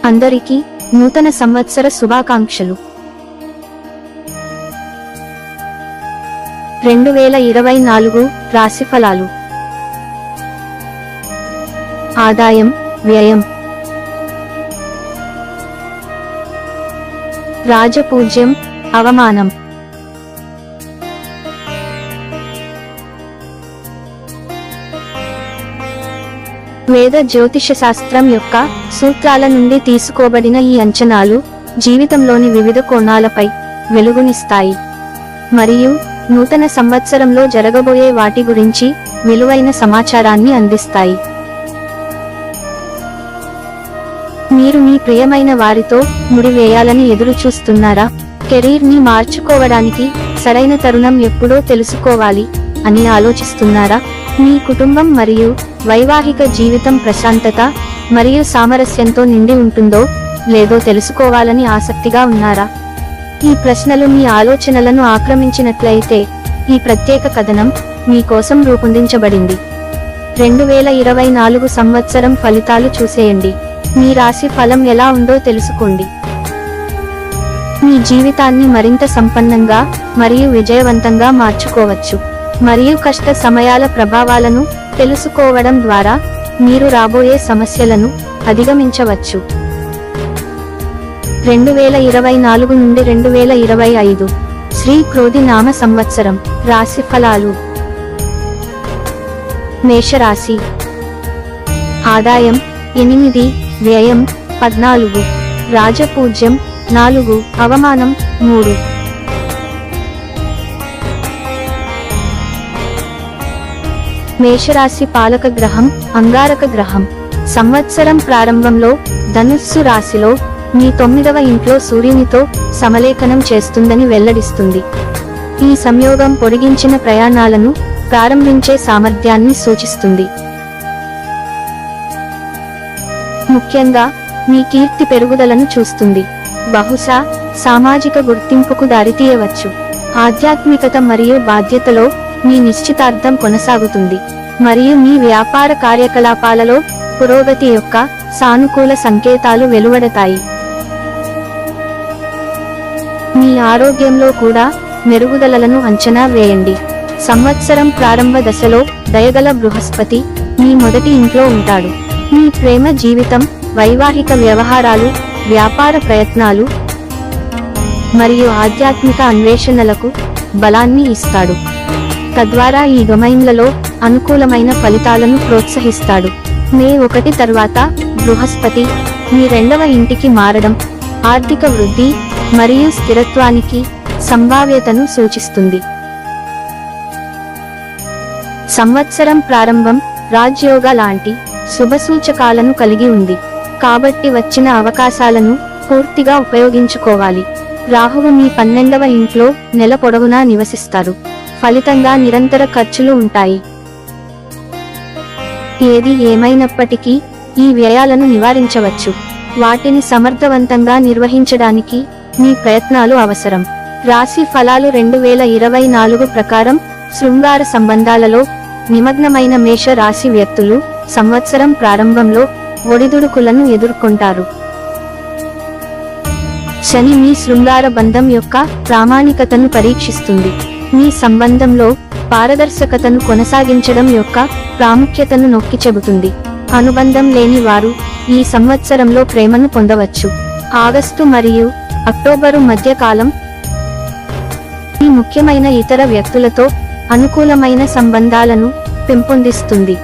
అందరికీ నూతన సంవత్సర శుభాకాంక్షలు. 2024 రాశిఫలాలు. ఆదాయం, వ్యయం. రాజపూజ్యం, అవమానం. వేద జ్యోతిష శాస్త్రం యొక్క సూత్రాల నుండి తీసుకోబడిన ఈ అంచనాలు జీవితంలోని వివిధ కోణాలపై వెలుగునిస్తాయి మరియు నూతన సంవత్సరంలో జరగబోయే వాటి గురించి విలువైన సమాచారాన్ని అందిస్తాయి. మీరు మీ ప్రియమైన వారితో ముడివేయాలని ఎదురు చూస్తున్నారా? కెరీర్ని మార్చుకోవడానికి సరైన తరుణం ఎప్పుడో తెలుసుకోవాలి అని ఆలోచిస్తున్నారా? మీ కుటుంబం మరియు వైవాహిక జీవితం ప్రశాంతత మరియు సామరస్యంతో నిండి ఉంటుందో లేదో తెలుసుకోవాలని ఆసక్తిగా ఉన్నారా? ఈ ప్రశ్నలు మీ ఆలోచనలను ఆక్రమించినట్లయితే ఈ ప్రత్యేక కథనం మీ కోసం రూపొందించబడింది. 2024 సంవత్సరం ఫలితాలు చూసేయండి. మీ రాశి ఫలం ఎలా ఉందో తెలుసుకోండి. మీ జీవితాన్ని మరింత సంపన్నంగా మరియు విజయవంతంగా మార్చుకోవచ్చు మరియు కష్ట సమయాల ప్రభావాలను తెలుసుకోవడం ద్వారా మీరు రాబోయే సమస్యలను అధిగమించవచ్చు. 2024 నుండి 2025 శ్రీ క్రోధి నామ సంవత్సరం. రాశి ఫలాలు. మేషరాశి. ఆదాయం 8, వ్యయం 14, రాజపూజ్యం 4, అవమానం 3. మేషరాశి పాలక గ్రహం అంగారక గ్రహం. సంవత్సరం ప్రారంభంలో ధనుస్సు రాశిలో మీ 9వ ఇంట్లో సూర్యునితో సమలేఖనం చేస్తుందని వెల్లడిస్తుంది. ఈ సంయోగం పొడిగించిన ప్రయాణాలను ప్రారంభించే సామర్థ్యాన్ని సూచిస్తుంది. ముఖ్యంగా మీ కీర్తి పెరుగుదలను చూస్తుంది. బహుశా సామాజిక గుర్తింపుకు దారితీయవచ్చు. ఆధ్యాత్మికత మరియు బాధ్యతలో మీ నిశ్చితార్థం కొనసాగుతుంది మరియు మీ వ్యాపార కార్యకలాపాలలో పురోగతి యొక్క సానుకూల సంకేతాలు వెలువడతాయి. మీ ఆరోగ్యంలో కూడా మెరుగుదలలను అంచనా వేయండి. సంవత్సరం ప్రారంభ దశలో దయగల బృహస్పతి మీ మొదటి ఇంట్లో ఉంటాడు. మీ ప్రేమ జీవితం, వైవాహిక వ్యవహారాలు, వ్యాపార ప్రయత్నాలు మరియు ఆధ్యాత్మిక అన్వేషణలకు బలాన్ని ఇస్తాడు. తద్వారా ఈ డొమైన్లలో అనుకూలమైన ఫలితాలను ప్రోత్సహిస్తాడు. మే 1 తర్వాత బృహస్పతి మీ 2వ ఇంటికి మారడం ఆర్థిక వృద్ధి మరియు స్థిరత్వానికి సంభావ్యతను సూచిస్తుంది. సంవత్సరం ప్రారంభం రాజ్యోగ లాంటి శుభసూచకాలను కలిగి ఉంది కాబట్టి వచ్చిన అవకాశాలను పూర్తిగా ఉపయోగించుకోవాలి. రాహువు మీ 12వ ఇంట్లో నెల పొడవునా నివసిస్తారు. ఫలితంగా నిరంతర ఖర్చులు ఉంటాయి. ఏది ఏమైనప్పటికీ ఈ వ్యయాలను నివారించవచ్చు. వాటిని సమర్థవంతంగా నిర్వహించడానికి మీ ప్రయత్నాలు అవసరం. రాశి ఫలాలు 2024 ప్రకారం శృంగార సంబంధాలలో నిమగ్నమైన మేష రాశి వ్యక్తులు సంవత్సరం ప్రారంభంలో ఒడిదుడుకులను ఎదుర్కొంటారు. శని మీ శృంగార బంధం యొక్క ప్రామాణికతను పరీక్షిస్తుంది. మీ సంబంధంలో పారదర్శకతను కొనసాగించడం యొక్క ప్రాముఖ్యతను నొక్కి చెబుతుంది. అనుబంధం లేని వారు ఈ సంవత్సరంలో ప్రేమను పొందవచ్చు. ఆగస్టు మరియు అక్టోబరు మధ్య కాలం ఈ ముఖ్యమైన ఇతర వ్యక్తులతో అనుకూలమైన సంబంధాలను పెంపొందిస్తుంది.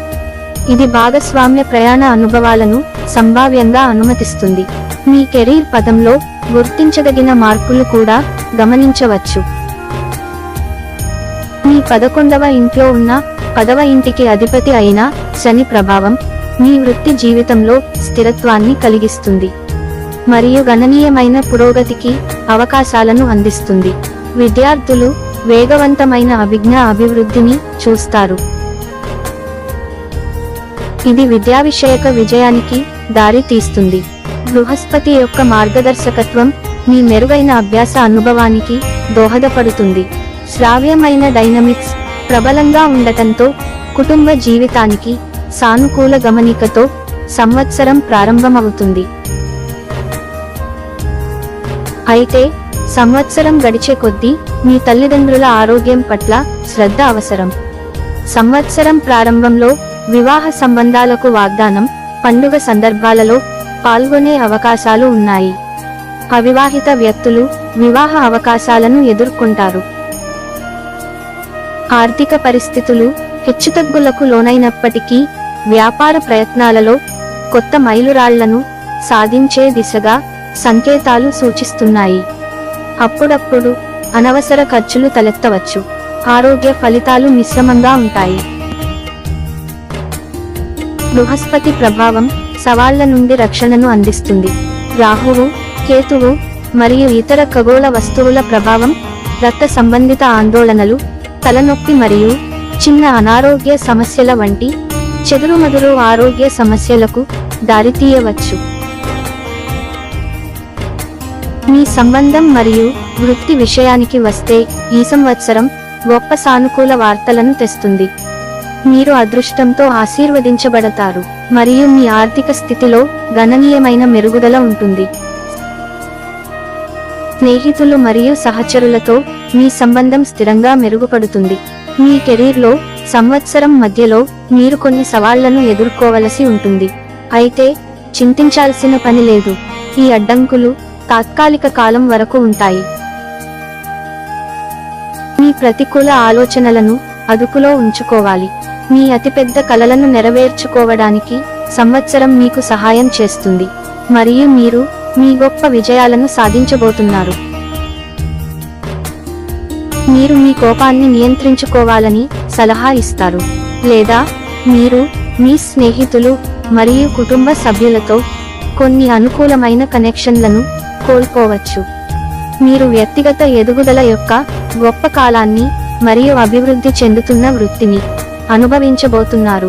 ఇది భాగస్వామ్య ప్రయాణ అనుభవాలను సంభావ్యంగా అనుమతిస్తుంది. మీ కెరీర్ పదంలో గుర్తించదగిన మార్పులు కూడా గమనించవచ్చు. మీ 11వ ఇంట్లో ఉన్న 10వ ఇంటికి అధిపతి అయిన శని ప్రభావం మీ వృత్తి జీవితంలో స్థిరత్వాన్ని కలిగిస్తుంది మరియు గణనీయమైన పురోగతికి అవకాశాలను అందిస్తుంది. విద్యార్థులు వేగవంతమైన అభిజ్ఞా అభివృద్ధిని చూస్తారు. ఇది విద్యావిషయక విజయానికి దారి తీస్తుంది. బృహస్పతి యొక్క మార్గదర్శకత్వం మీ మెరుగైన అభ్యాస అనుభవానికి దోహదపడుతుంది. శ్రావ్యమైన డైనమిక్స్ ప్రబలంగా ఉండటంతో కుటుంబ జీవితానికి సానుకూల గమనికతో సంవత్సరం ప్రారంభమవుతుంది. అయితే సంవత్సరం గడిచే కొద్దీ మీ తల్లిదండ్రుల ఆరోగ్యం పట్ల శ్రద్ధ అవసరం. సంవత్సరం ప్రారంభంలో వివాహ సంబంధాలకు వాగ్దానం, పండుగ సందర్భాలలో పాల్గొనే అవకాశాలు ఉన్నాయి. అవివాహిత వ్యక్తులు వివాహ అవకాశాలను ఎదుర్కొంటారు. ఆర్థిక పరిస్థితులు హెచ్చుతగ్గులకు లోనైనప్పటికీ వ్యాపార ప్రయత్నాలలో కొత్త మైలురాళ్లను సాధించే దిశగా సంకేతాలు సూచిస్తున్నాయి. అప్పుడప్పుడు అనవసర ఖర్చులు తలెత్తవచ్చు. ఆరోగ్య ఫలితాలు మిశ్రమంగా ఉంటాయి. బృహస్పతి ప్రభావం సవాళ్ల నుండి రక్షణను అందిస్తుంది. రాహువు, కేతువు మరియు ఇతర ఖగోళ వస్తువుల ప్రభావం రక్త సంబంధిత ఆందోళనలు, తలనొప్పి మరియు చిన్న అనారోగ్య సమస్యల వంటి చెదురుమదురు ఆరోగ్య సమస్యలకు దారితీయవచ్చు. మీ సంబంధం మరియు వృత్తి విషయానికి వస్తే ఈ సంవత్సరం గొప్ప సానుకూల వార్తలను తెస్తుంది. మీరు అదృష్టంతో ఆశీర్వదించబడతారు మరియు మీ ఆర్థిక స్థితిలో గణనీయమైన మెరుగుదల ఉంటుంది. స్నేహితులు మరియు సహచరులతో మీ సంబంధం స్థిరంగా మెరుగుపడుతుంది. మీ కెరీర్లో సంవత్సరం మధ్యలో మీరు కొన్ని సవాళ్లను ఎదుర్కోవలసి ఉంటుంది. అయితే చింతించాల్సిన పని లేదు. ఈ అడ్డంకులు తాత్కాలిక కాలం వరకు ఉంటాయి. మీ ప్రతికూల ఆలోచనలను అదుపులో ఉంచుకోవాలి. మీ అతిపెద్ద కలలను నెరవేర్చుకోవడానికి సంవత్సరం మీకు సహాయం చేస్తుంది మరియు మీరు మీ గొప్ప విజయాలను సాధించబోతున్నారు. మీరు మీ కోపాన్ని నియంత్రించుకోవాలని సలహా ఇస్తారు, లేదా మీరు మీ స్నేహితులు మరియు కుటుంబ సభ్యులతో కొన్ని అనుకూలమైన కనెక్షన్లను కోల్పోవచ్చు. మీరు వ్యక్తిగత ఎదుగుదల యొక్క గొప్ప కాలాన్ని మరియు అభివృద్ధి చెందుతున్న వృత్తిని అనుభవించబోతున్నారు.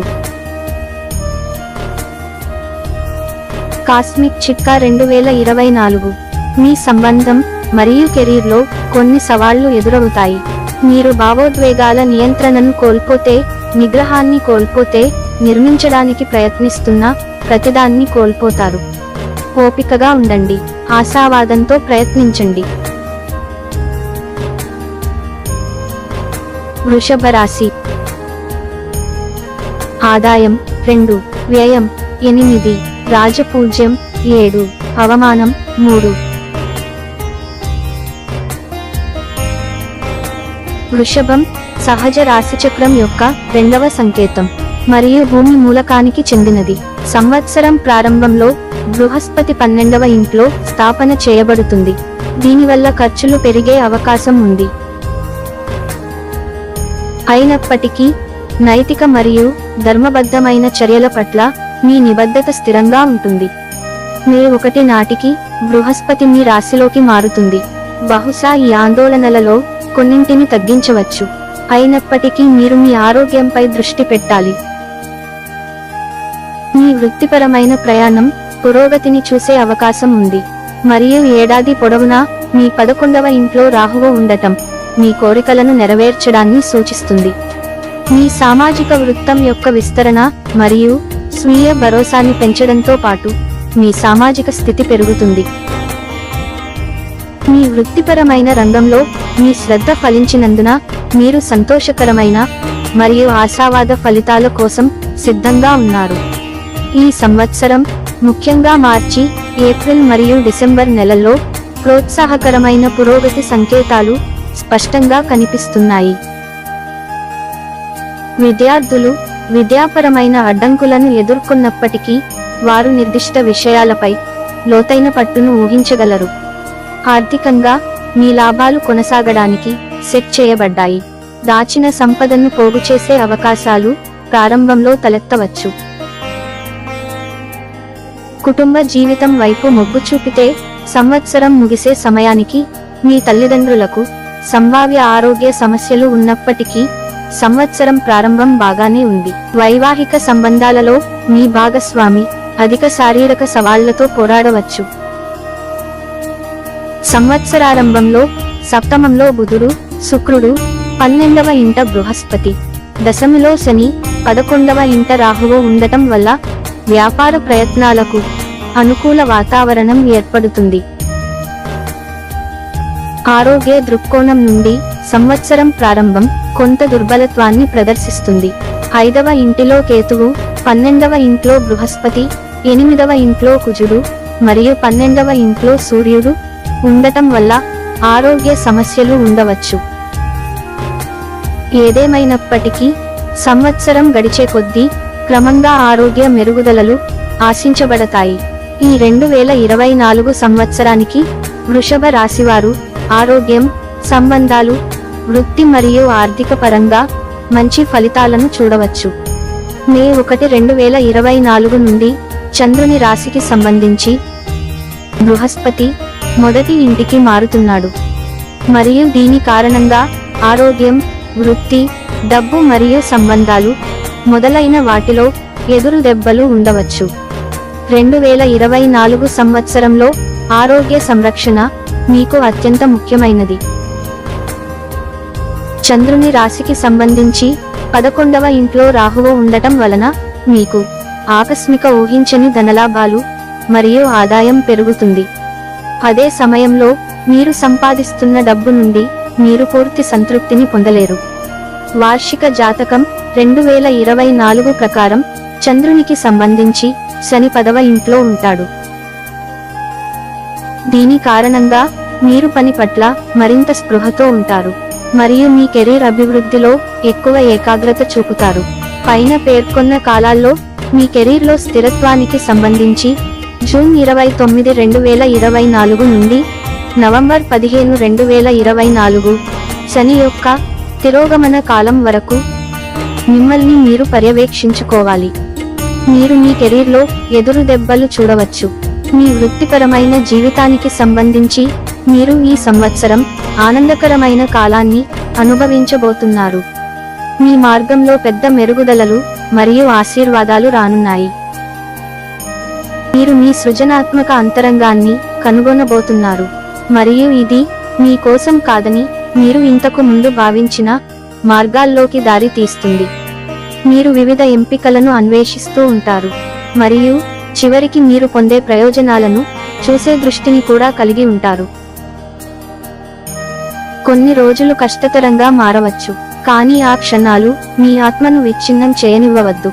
కాస్మిక్ చిట్కా 2024. మీ సంబంధం మరియు కెరీర్లో కొన్ని సవాళ్లు ఎదురవుతాయి. మీరు భావోద్వేగాల నియంత్రణను కోల్పోతే, నిగ్రహాన్ని కోల్పోతే, నిర్మించడానికి ప్రయత్నిస్తున్న ప్రతిదాన్ని కోల్పోతారు. ఓపికగా ఉండండి, ఆశావాదంతో ప్రయత్నించండి. వృషభ రాశి. ఆదాయం 2, వ్యయం 8, రాజపూజ్యం 7, అవమానం 3. వృషభం సహజ రాశిచక్రం యొక్క 2వ సంకేతం మరియు భూమి మూలకానికి చెందినది. సంవత్సరం ప్రారంభంలో బృహస్పతి 12వ ఇంట్లో స్థాపన చేయబడుతుంది. దీనివల్ల ఖర్చులు పెరిగే అవకాశం ఉంది. అయినప్పటికీ నైతిక మరియు ధర్మబద్ధమైన చర్యల పట్ల మీ నిబద్ధత స్థిరంగా ఉంటుంది. మే 1 నాటికి బృహస్పతి మీ రాశిలోకి మారుతుంది. బహుశా ఈ ఆందోళనలలో కొన్నింటిని తగ్గించవచ్చు. అయినప్పటికీ మీరు మీ ఆరోగ్యంపై దృష్టి పెట్టాలి. మీ వృత్తిపరమైన ప్రయాణం పురోగతిని చూసే అవకాశం ఉంది మరియు ఏడాది పొడవునా మీ 11వ ఇంట్లో రాహువు ఉండటం మీ కోరికలను నెరవేర్చడాన్ని సూచిస్తుంది. మీ సామాజిక వృత్తం యొక్క విస్తరణ మరియు స్వీయ భరోసాని పెంచడంతో పాటు మీ సామాజిక స్థితి పెరుగుతుంది. మీ వృత్తిపరమైన రంగంలో మీ శ్రద్ధ ఫలించినందున మీరు సంతోషకరమైన మరియు ఆశావాద ఫలితాల కోసం సిద్ధంగా ఉన్నారు. ఈ సంవత్సరం ముఖ్యంగా మార్చి, ఏప్రిల్ మరియు డిసెంబర్ నెలల్లో ప్రోత్సాహకరమైన పురోగతి సంకేతాలు స్పష్టంగా కనిపిస్తున్నాయి. విద్యార్థులు విద్యాపరమైన అడ్డంకులను ఎదుర్కొన్నప్పటికీ వారు నిర్దిష్ట విషయాలపై లోతైన పట్టును ఊహించగలరు. ఆర్థికంగా మీ లాభాలు కొనసాగడానికి సెట్ చేయబడ్డాయి. దాచిన సంపదను పోగుచేసే అవకాశాలు ప్రారంభంలో తలెత్తవచ్చు. కుటుంబ జీవితం వైపు మొగ్గు చూపితే సంవత్సరం ముగిసే సమయానికి మీ తల్లిదండ్రులకు సంభావ్య ఆరోగ్య సమస్యలు ఉన్నప్పటికీ సంవత్సరం ప్రారంభం బాగానే ఉంది. వైవాహిక సంబంధాలలో మీ భాగస్వామి అధిక శారీరక సవాళ్లతో పోరాడవచ్చు. సంవత్సరారంభంలో సప్తమంలో బుధుడు, శుక్రుడు, 12వ ఇంట బృహస్పతి, దశమిలో శని, 11వ ఇంట రాహువు ఉండటం వల్ల వ్యాపార ప్రయత్నాలకు అనుకూల వాతావరణం ఏర్పడుతుంది. ఆరోగ్య దృక్కోణం నుండి సంవత్సరం ప్రారంభం కొంత దుర్బలత్వాన్ని ప్రదర్శిస్తుంది. 5వ ఇంటిలో కేతువు, 12వ ఇంట్లో బృహస్పతి, 8వ ఇంట్లో కుజుడు మరియు 12వ ఇంట్లో సూర్యుడు ఉండటం వల్ల ఆరోగ్య సమస్యలు ఉండవచ్చు. ఏదేమైనప్పటికీ సంవత్సరం గడిచే కొద్దీ క్రమంగా ఆరోగ్య మెరుగుదలలు ఆశించబడతాయి. ఈ 2024 సంవత్సరానికి వృషభ రాశివారు ఆరోగ్యం, సంబంధాలు, వృత్తి మరియు ఆర్థిక పరంగా మంచి ఫలితాలను చూడవచ్చు. మే 1, 2024 నుండి చంద్రుని రాశికి సంబంధించి బృహస్పతి మొదటి ఇంటికి మారుతున్నాడు మరియు దీని కారణంగా ఆరోగ్యం, వృత్తి, డబ్బు మరియు సంబంధాలు మొదలైన వాటిలో ఎదురు దెబ్బలు ఉండవచ్చు. 2024 సంవత్సరంలో ఆరోగ్య సంరక్షణ మీకు అత్యంత ముఖ్యమైనది. చంద్రుని రాశికి సంబంధించి 11వ ఇంట్లో రాహువు ఉండటం వలన మీకు ఆకస్మిక ఊహించని ధనలాభాలు మరియు ఆదాయం పెరుగుతుంది. అదే సమయంలో మీరు సంపాదిస్తున్న డబ్బు నుండి మీరు పూర్తి సంతృప్తిని పొందలేరు. వార్షిక జాతకం 2024 ప్రకారం చంద్రునికి సంబంధించి శని 10వ ఇంట్లో ఉంటాడు. దీని కారణంగా మీరు పని పట్ల మరింత స్పృహతో ఉంటారు మరియు మీ కెరీర్ అభివృద్ధిలో ఎక్కువ ఏకాగ్రత చూపుతారు. పైన పేర్కొన్న కాలాల్లో మీ కెరీర్లో స్థిరత్వానికి సంబంధించి జూన్ 29, 2024 నుండి నవంబర్ 15, 2024 శని యొక్క తిరోగమన కాలం వరకు మిమ్మల్ని మీరు పర్యవేక్షించుకోవాలి. మీరు మీ కెరీర్లో ఎదురు దెబ్బలు చూడవచ్చు. మీ వృత్తిపరమైన జీవితానికి సంబంధించి మీరు ఈ సంవత్సరం ఆనందకరమైన కాలాన్ని అనుభవించబోతున్నారు. మీ మార్గంలో పెద్ద మెరుగుదలలు మరియు ఆశీర్వాదాలు రానున్నాయి. మీరు మీ సృజనాత్మక అంతరంగాన్ని కనుగొనబోతున్నారు మరియు ఇది మీ కోసం కాదని మీరు ఇంతకు ముందు భావించిన మార్గాల్లోకి దారి తీస్తుంది. మీరు వివిధ ఎంపికలను అన్వేషిస్తూ ఉంటారు మరియు చివరికి మీరు పొందే ప్రయోజనాలను చూసే దృష్టిని కూడా కలిగి ఉంటారు. కొన్ని రోజులు కష్టతరంగా మారవచ్చు, కానీ ఆ క్షణాలు మీ ఆత్మను విచ్ఛిన్నం చేయనివ్వవద్దు.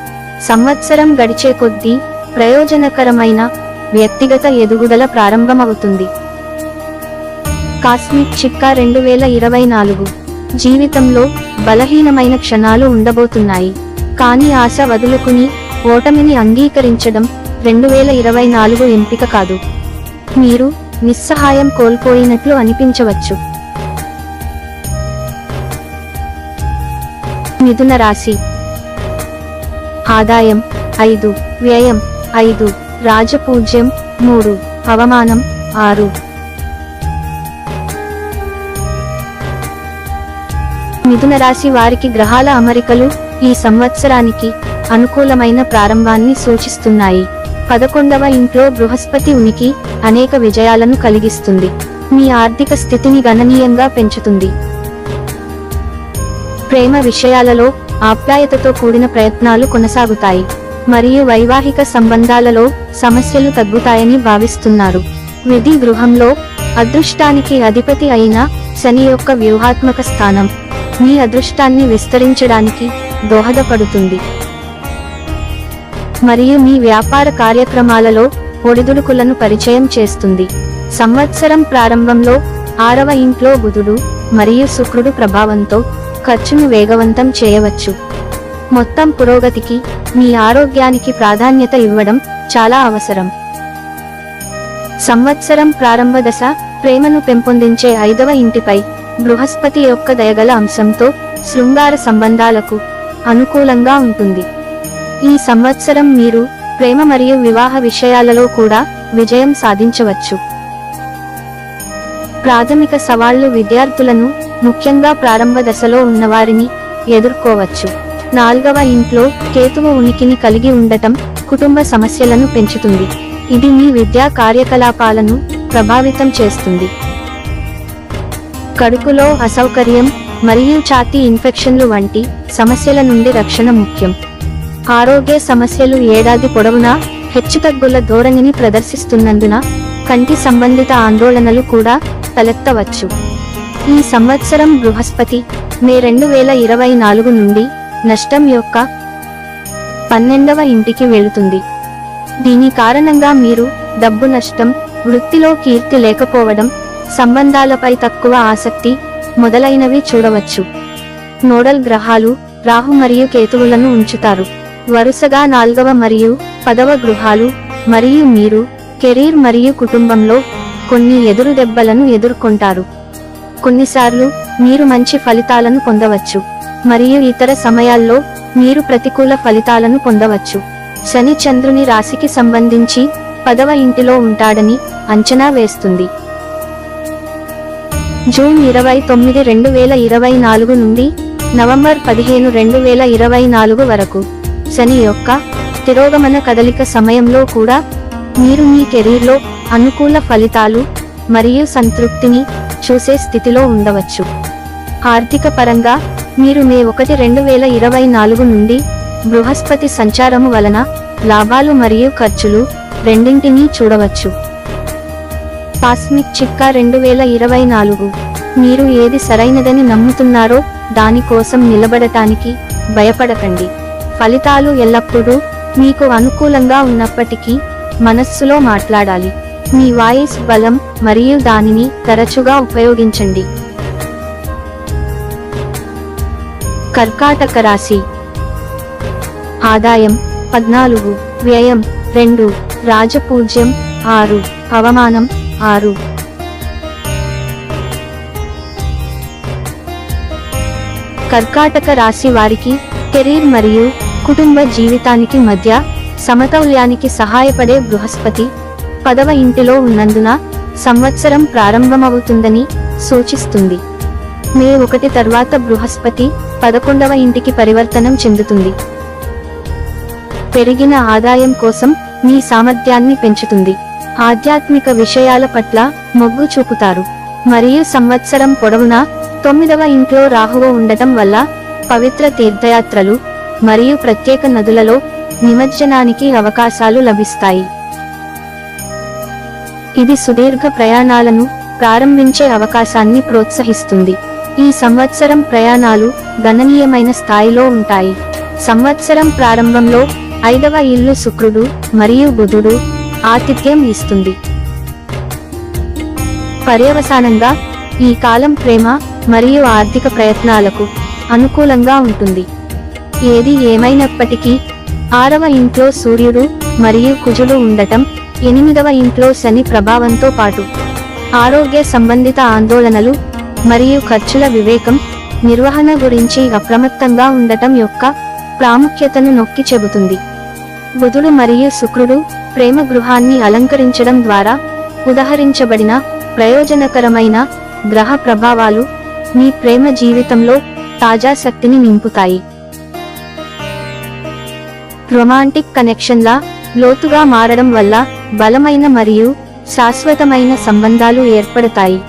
సంవత్సరం గడిచే కొద్దీ ప్రయోజనకరమైన వ్యక్తిగత ఎదుగుదల ప్రారంభమవుతుంది. కాస్మిక్ చిట్కా 2024 జీవితంలో బలహీనమైన క్షణాలు ఉండబోతున్నాయి, కానీ ఆశ వదులుకుని ఓటమిని అంగీకరించడం 2024 ఎంపిక కాదు. మీరు నిస్సహాయం కోల్పోయినట్లు అనిపించవచ్చు. మిథున రాశి ఆదాయం 5, వ్యయం 5, రాజపూజ్యం 3, అవమానం 6. మిథున రాశి వారికి గ్రహాల అమరికలు ఈ సంవత్సరానికి అనుకూలమైన ప్రారంభాన్ని సూచిస్తున్నాయి. 11వ ఇంట్లో బృహస్పతి ఉనికి అనేక విజయాలను కలిగిస్తుంది. మీ ఆర్థిక స్థితిని గణనీయంగా పెంచుతుంది. ప్రేమ విషయాలలో ఆప్యాయతతో కూడిన ప్రయత్నాలు కొనసాగుతాయి మరియు వైవాహిక సంబంధాలలో సమస్యలు తగ్గుతాయని భావిస్తున్నారు. విధి గృహంలో అదృష్టానికి అధిపతి అయిన శని యొక్క వ్యూహాత్మక స్థానం మీ అదృష్టాన్ని విస్తరించడానికి దోహదపడుతుంది మరియు మీ వ్యాపార కార్యక్రమాలలో ఒడిదుడుకులను పరిచయం చేస్తుంది. సంవత్సరం ప్రారంభంలో 6వ ఇంట్లో బుధుడు మరియు శుక్రుడు ప్రభావంతో ఖర్చును వేగవంతం చేయవచ్చు. మొత్తం పురోగతికి మీ ఆరోగ్యానికి ప్రాధాన్యత ఇవ్వడం చాలా అవసరం. సంవత్సరం ప్రారంభ దశ ప్రేమను పెంపొందించే 5వ ఇంటిపై బృహస్పతి యొక్క దయగల అంశంతో శృంగార సంబంధాలకు అనుకూలంగా ఉంటుంది. ఈ సంవత్సరం మీరు ప్రేమ మరియు వివాహ విషయాలలో కూడా విజయం సాధించవచ్చు. ప్రాథమిక సవాళ్లు విద్యార్థులను, ముఖ్యంగా ప్రారంభ దశలో ఉన్నవారిని ఎదుర్కోవచ్చు. 4వ ఇంట్లో కేతువు ఉనికిని కలిగి ఉండటం కుటుంబ సమస్యలను పెంచుతుంది. ఇది మీ విద్యా కార్యకలాపాలను ప్రభావితం చేస్తుంది. కడుపులో అసౌకర్యం మరియు ఛాతీ ఇన్ఫెక్షన్లు వంటి సమస్యల నుండి రక్షణ ముఖ్యం. ఆరోగ్య సమస్యలు ఏడాది పొడవునా హెచ్చుతగ్గుల ధోరణిని ప్రదర్శిస్తున్నందున కంటి సంబంధిత ఆందోళనలు కూడా తలెత్తవచ్చు. ఈ సంవత్సరం బృహస్పతి మే 2024 నుండి నష్టం యొక్క 12వ ఇంటికి వెళుతుంది. దీని కారణంగా మీరు డబ్బు నష్టం, వృత్తిలో కీర్తి లేకపోవడం, సంబంధాలపై తక్కువ ఆసక్తి మొదలైనవి చూడవచ్చు. నోడల్ గ్రహాలు రాహు మరియు కేతువులను ఉంచుతారు. వరుసగా 4వ మరియు 10వ గృహాలు మరియు మీరు కెరీర్ మరియు కుటుంబంలో కొన్ని ఎదురు దెబ్బలను ఎదుర్కొంటారు. కొన్నిసార్లు మీరు మంచి ఫలితాలను పొందవచ్చు మరియు ఇతర సమయాల్లో మీరు ప్రతికూల ఫలితాలను పొందవచ్చు. శని చంద్రుని రాశికి సంబంధించి 10వ ఇంటిలో ఉంటాడని అంచనా వేస్తుంది. జూన్ 29, 2024 నుండి నవంబర్ 15, 2024 వరకు శని యొక్క తిరోగమన కదలిక సమయంలో కూడా మీరు మీ కెరీర్లో అనుకూల ఫలితాలు మరియు సంతృప్తిని చూసే స్థితిలో ఉండవచ్చు. ఆర్థిక పరంగా మీరు మే 1, 2024 నుండి బృహస్పతి సంచారము వలన లాభాలు మరియు ఖర్చులు రెండింటినీ చూడవచ్చు. కాస్మిక్ చిట్కా 2024. మీరు ఏది సరైనదని నమ్ముతున్నారో దాని కోసం నిలబడటానికి భయపడకండి. ఫలితాలు ఎల్లప్పుడూ మీకు అనుకూలంగా ఉన్నప్పటికీ మనస్సులో మాట్లాడాలి. మీ వాయిస్ బలం మరియు దానిని తరచుగా ఉపయోగించండి. కర్కాటక రాశి. ఆదాయం 14, వ్యయం 2, రాజపూజ్యం 6, అవమానం 6. కర్కాటక రాశి వారికి కెరీర్ మరియు కుటుంబ జీవితానికి మధ్య సమతౌల్యానికి సహాయపడే బృహస్పతి 10వ ఇంటిలో ఉన్నందున సంవత్సరం ప్రారంభమవుతుందని సూచిస్తుంది. మే 1 తర్వాత బృహస్పతి 11వ ఇంటికి పరివర్తనం చెందుతుంది. పెరిగిన ఆదాయం కోసం మీ సామర్థ్యాన్ని పెంచుతుంది. ఆధ్యాత్మిక విషయాల పట్ల మొగ్గు చూపుతారు మరియు సంవత్సరం పొడవునా 9వ ఇంట్లో రాహువు ఉండటం వల్ల పవిత్ర తీర్థయాత్రలు మరియు ప్రత్యేక నదులలో నిమజ్జనానికి అవకాశాలు లభిస్తాయి. ఇది సుదీర్ఘ ప్రయాణాలను ప్రారంభించే అవకాశాన్ని ప్రోత్సహిస్తుంది. ఈ సంవత్సరం ప్రయాణాలు గణనీయమైన స్థాయిలో ఉంటాయి. సంవత్సరం ప్రారంభంలో 5వ ఇల్లు శుక్రుడు మరియు బుధుడు ఆతిథ్యం ఇస్తుంది. పర్యవసానంగా ఈ కాలం ప్రేమ మరియు ఆర్థిక ప్రయత్నాలకు అనుకూలంగా ఉంటుంది. ఏది ఏమైనప్పటికీ 6వ ఇంట్లో సూర్యుడు మరియు కుజుడు ఉండటం, 8వ ఇంట్లో శని ప్రభావంతో పాటు ఆరోగ్య సంబంధిత ఆందోళనలు మరియు ఖర్చుల వివేకం నిర్వహణ గురించి అప్రమత్తంగా ఉండటం యొక్క ప్రాముఖ్యతను నొక్కి చెబుతుంది. బుధుడు మరియు శుక్రుడు ప్రేమ గృహాన్ని అలంకరించడం ద్వారా ఉదహరించబడిన ప్రయోజనకరమైన గ్రహ ప్రభావాలు మీ ప్రేమ జీవితంలో తాజా శక్తిని నింపుతాయి. రొమాంటిక్ కనెక్షన్ల లోతుగా మారడం వల్ల బలమైన మరియు శాశ్వతమైన సంబంధాలు ఏర్పడతాయి.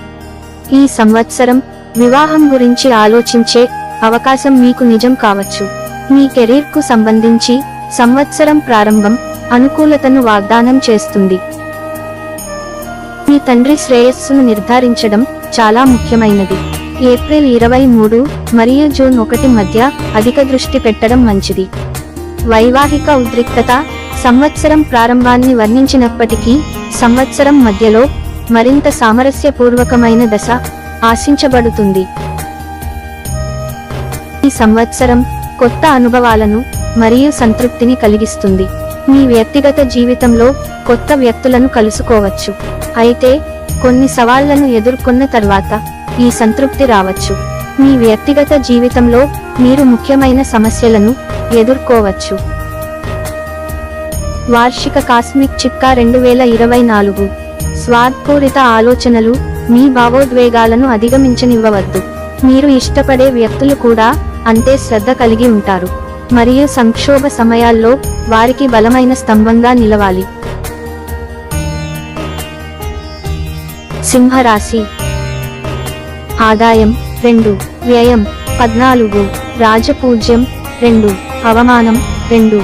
ఈ సంవత్సరం వివాహం గురించి ఆలోచించే అవకాశం మీకు నిజం కావచ్చు. మీ కెరీర్కు సంబంధించి సంవత్సరం ప్రారంభం అనుకూలతను వాగ్దానం చేస్తుంది. మీ తండ్రి శ్రేయస్సును నిర్ధారించడం చాలా ముఖ్యమైనది. ఏప్రిల్ 23 మరియు జూన్ 1 మధ్య అధిక దృష్టి పెట్టడం మంచిది. వైవాహిక ఉద్రిక్తత సంవత్సరం ప్రారంభాన్ని వర్ణించినప్పటికీ సంవత్సరం మధ్యలో మరింత సామరస్యపూర్వకమైన దశ ఆశించబడుతుంది. ఈ సంవత్సరం కొత్త అనుభవాలను మరియు సంతృప్తిని కలిగిస్తుంది. మీ వ్యక్తిగత జీవితంలో కొత్త వ్యక్తులను కలుసుకోవచ్చు, అయితే కొన్ని సవాళ్లను ఎదుర్కొన్న తర్వాత ఈ సంతృప్తి రావచ్చు. మీ వ్యక్తిగత జీవితంలో మీరు ముఖ్యమైన సమస్యలను ఎదుర్కోవచ్చు. వార్షిక కాస్మిక్ చిట్కా 2024. స్వార్థపూరిత ఆలోచనలు మీ భావోద్వేగాలను అధిగమించనివ్వవద్దు. మీరు ఇష్టపడే వ్యక్తులు కూడా అంతే శ్రద్ధ కలిగి ఉంటారు మరియు సంక్షోభ సమయాల్లో వారికి బలమైన స్తంభంగా నిలవాలి. సింహరాశి. ఆదాయం 2, వ్యయం 14, రాజపూజ్యం 2, అవమానం 2.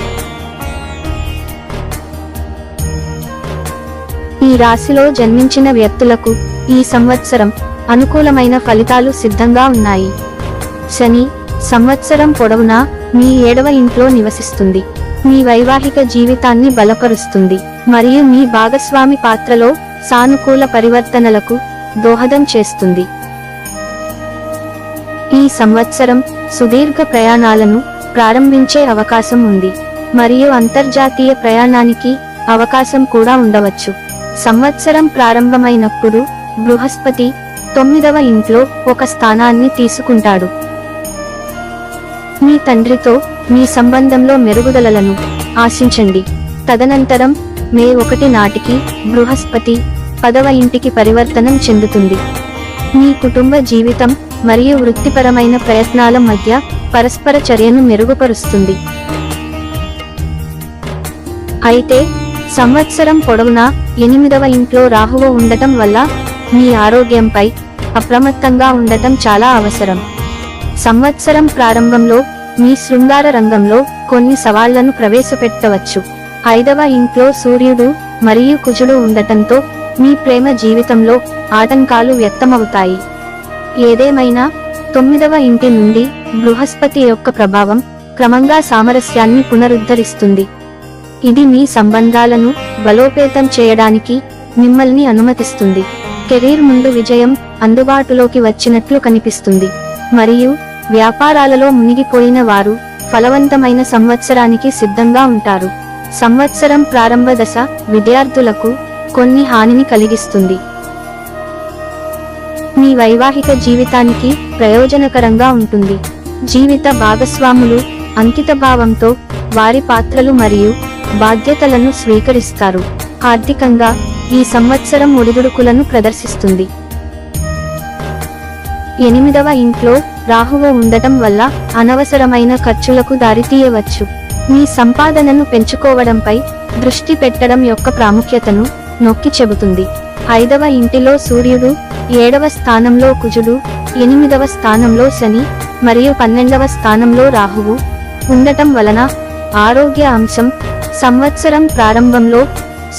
ఈ రాశిలో జన్మించిన వ్యక్తులకు ఈ సంవత్సరం అనుకూలమైన ఫలితాలు సిద్ధంగా ఉన్నాయి. శని సంవత్సరం పొడవునా మీ 7వ ఇంట్లో నివసిస్తుంది. మీ వైవాహిక జీవితాన్ని బలపరుస్తుంది మరియు మీ భాగస్వామి పాత్రలో సానుకూల పరివర్తనలకు దోహదం చేస్తుంది. ఈ సంవత్సరం సుదీర్ఘ ప్రయాణాలను ప్రారంభించే అవకాశం ఉంది మరియు అంతర్జాతీయ ప్రయాణానికి అవకాశం కూడా ఉండవచ్చు. సంవత్సరం ప్రారంభమైనప్పుడు బృహస్పతి 9వ ఇంట్లో ఒక స్థానాన్ని తీసుకుంటాడు. మీ తండ్రితో మీ సంబంధంలో మెరుగుదలలను ఆశించండి. తదనంతరం మే 1 నాటికి బృహస్పతి 10వ ఇంటికి పరివర్తనం చెందుతుంది. మీ కుటుంబ జీవితం మరియు వృత్తిపరమైన ప్రయత్నాల మధ్య పరస్పర చర్యను మెరుగుపరుస్తుంది. అయితే సంవత్సరం పొడవునా 8వ ఇంట్లో రాహువు ఉండటం వల్ల మీ ఆరోగ్యంపై అప్రమత్తంగా ఉండటం చాలా అవసరం. సంవత్సరం ప్రారంభంలో మీ శృంగార రంగంలో కొన్ని సవాళ్లను ప్రవేశపెట్టవచ్చు. 5వ ఇంట్లో సూర్యుడు మరియు కుజుడు ఉండటంతో మీ ప్రేమ జీవితంలో ఆటంకాలు వ్యక్తమవుతాయి. ఏదేమైనా 9వ ఇంటి నుండి బృహస్పతి యొక్క ప్రభావం క్రమంగా సామరస్యాన్ని పునరుద్ధరిస్తుంది. ఇది మీ సంబంధాలను బలోపేతం చేయడానికి మిమ్మల్ని అనుమతిస్తుంది. కెరీర్ ముందు విజయం అందుబాటులోకి వచ్చినట్లు కనిపిస్తుంది మరియు వ్యాపారాలలో మునిగిపోయిన వారు ఫలవంతమైన సంవత్సరానికి సిద్ధంగా ఉంటారు. సంవత్సరం ప్రారంభ దశ విద్యార్థులకు కొన్ని హానిని కలిగిస్తుంది. మీ వైవాహిక జీవితానికి ప్రయోజనకరంగా ఉంటుంది. జీవిత భాగస్వాములు అంకితభావంతో వారి పాత్రలు మరియు బాధ్యతలను స్వీకరిస్తారు. ఆర్థికంగా ఈ సంవత్సరం ఒడిదుడుకులను ప్రదర్శిస్తుంది. 8వ ఇంట్లో రాహువు ఉండటం వల్ల అనవసరమైన ఖర్చులకు దారితీయవచ్చు. మీ సంపాదనను పెంచుకోవడంపై దృష్టి పెట్టడం యొక్క ప్రాముఖ్యతను నొక్కి చెబుతుంది. 5వ ఇంటిలో సూర్యుడు, 7వ స్థానంలో కుజుడు, 8వ స్థానంలో శని మరియు 12వ స్థానంలో రాహువు ఉండటం వలన ఆరోగ్య అంశం సంవత్సరం ప్రారంభంలో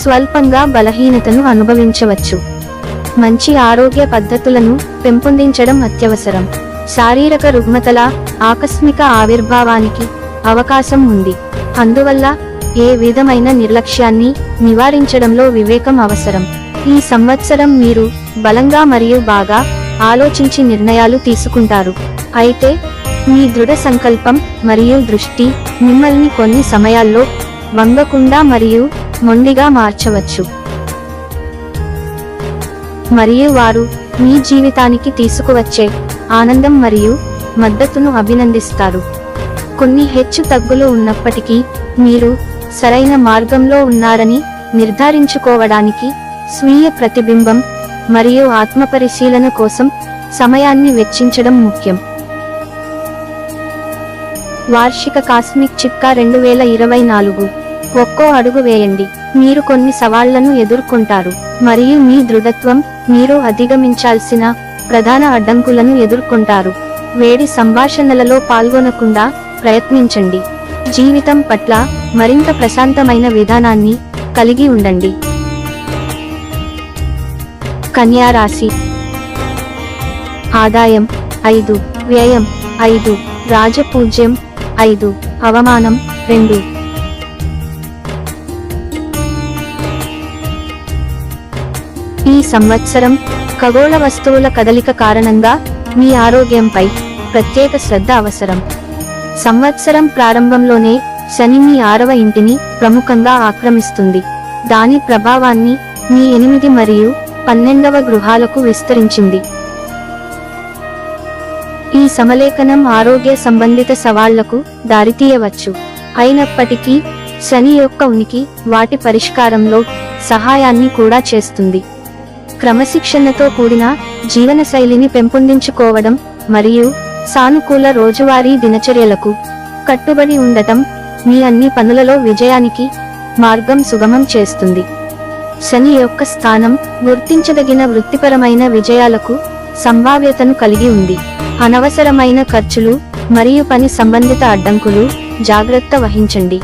స్వల్పంగా బలహీనతను అనుభవించవచ్చు. మంచి ఆరోగ్య పద్ధతులను పెంపొందించడం అత్యవసరం. శారీరక రుగ్మతల ఆకస్మిక ఆవిర్భావానికి అవకాశం ఉంది. అందువల్ల ఏ విధమైన నిర్లక్ష్యాన్ని నివారించడంలో వివేకం అవసరం. ఈ సంవత్సరం మీరు బలంగా మరియు బాగా ఆలోచించి నిర్ణయాలు తీసుకుంటారు. అయితే మీ దృఢ సంకల్పం మరియు దృష్టి మిమ్మల్ని కొన్ని సమయాల్లో వంగకుండా మరియు మొండిగా మార్చవచ్చు. మరియు వారు మీ జీవితానికి తీసుకువచ్చే ఆనందం మరియు మద్దతును అభినందిస్తారు. కొన్ని హెచ్చు తగ్గులు ఉన్నప్పటికీ మీరు సరైన మార్గంలో ఉన్నారని నిర్ధారించుకోవడానికి స్వీయ ప్రతిబింబం మరియు ఆత్మపరిశీలన కోసం సమయాన్ని వెచ్చించడం ముఖ్యం. వార్షిక కాస్మిక్ చిట్కా 2024. ఒక్కో అడుగు వేయండి. మీరు కొన్ని సవాళ్లను ఎదుర్కొంటారు మరియు మీ దృఢత్వం మీరు అధిగమించాల్సిన ప్రధాన అడ్డంకులను ఎదుర్కొంటారు. వేడి సంభాషణలలో పాల్గొనకుండా ప్రయత్నించండి. జీవితం పట్ల మరింత ప్రశాంతమైన విధానాన్ని కలిగి ఉండండి. కన్యా రాశి. ఆదాయం 5, వ్యయం 5, రాజపూజ్యం 5, అవమానం 2. ఈ సంవత్సరం ఖగోళ వస్తువుల కదలిక కారణంగా మీ ఆరోగ్యంపై ప్రత్యేక శ్రద్ధ అవసరం. సంవత్సరం ప్రారంభంలోనే శని మీ 6వ ఇంటిని ప్రముఖంగా ఆక్రమిస్తుంది. దాని ప్రభావాన్ని మీ 8 మరియు 12వ గృహాలకు విస్తరించింది. ఈ సమలేఖనం ఆరోగ్య సంబంధిత సవాళ్లకు దారితీయవచ్చు. అయినప్పటికీ శని యొక్క ఉనికి వాటి పరిష్కారంలో సహాయాన్ని కూడా చేస్తుంది. క్రమశిక్షణతో కూడిన జీవనశైలిని పెంపొందించుకోవడం మరియు సానుకూల రోజువారీ దినచర్యలకు కట్టుబడి ఉండటం మీ అన్ని పనులలో విజయానికి మార్గం సుగమం చేస్తుంది. శని యొక్క స్థానం గుర్తించదగిన వృత్తిపరమైన విజయాలకు సంభావ్యతను కలిగి ఉంది. అనవసరమైన ఖర్చులు మరియు పని సంబంధిత అడ్డంకులు జాగ్రత్త వహించండి.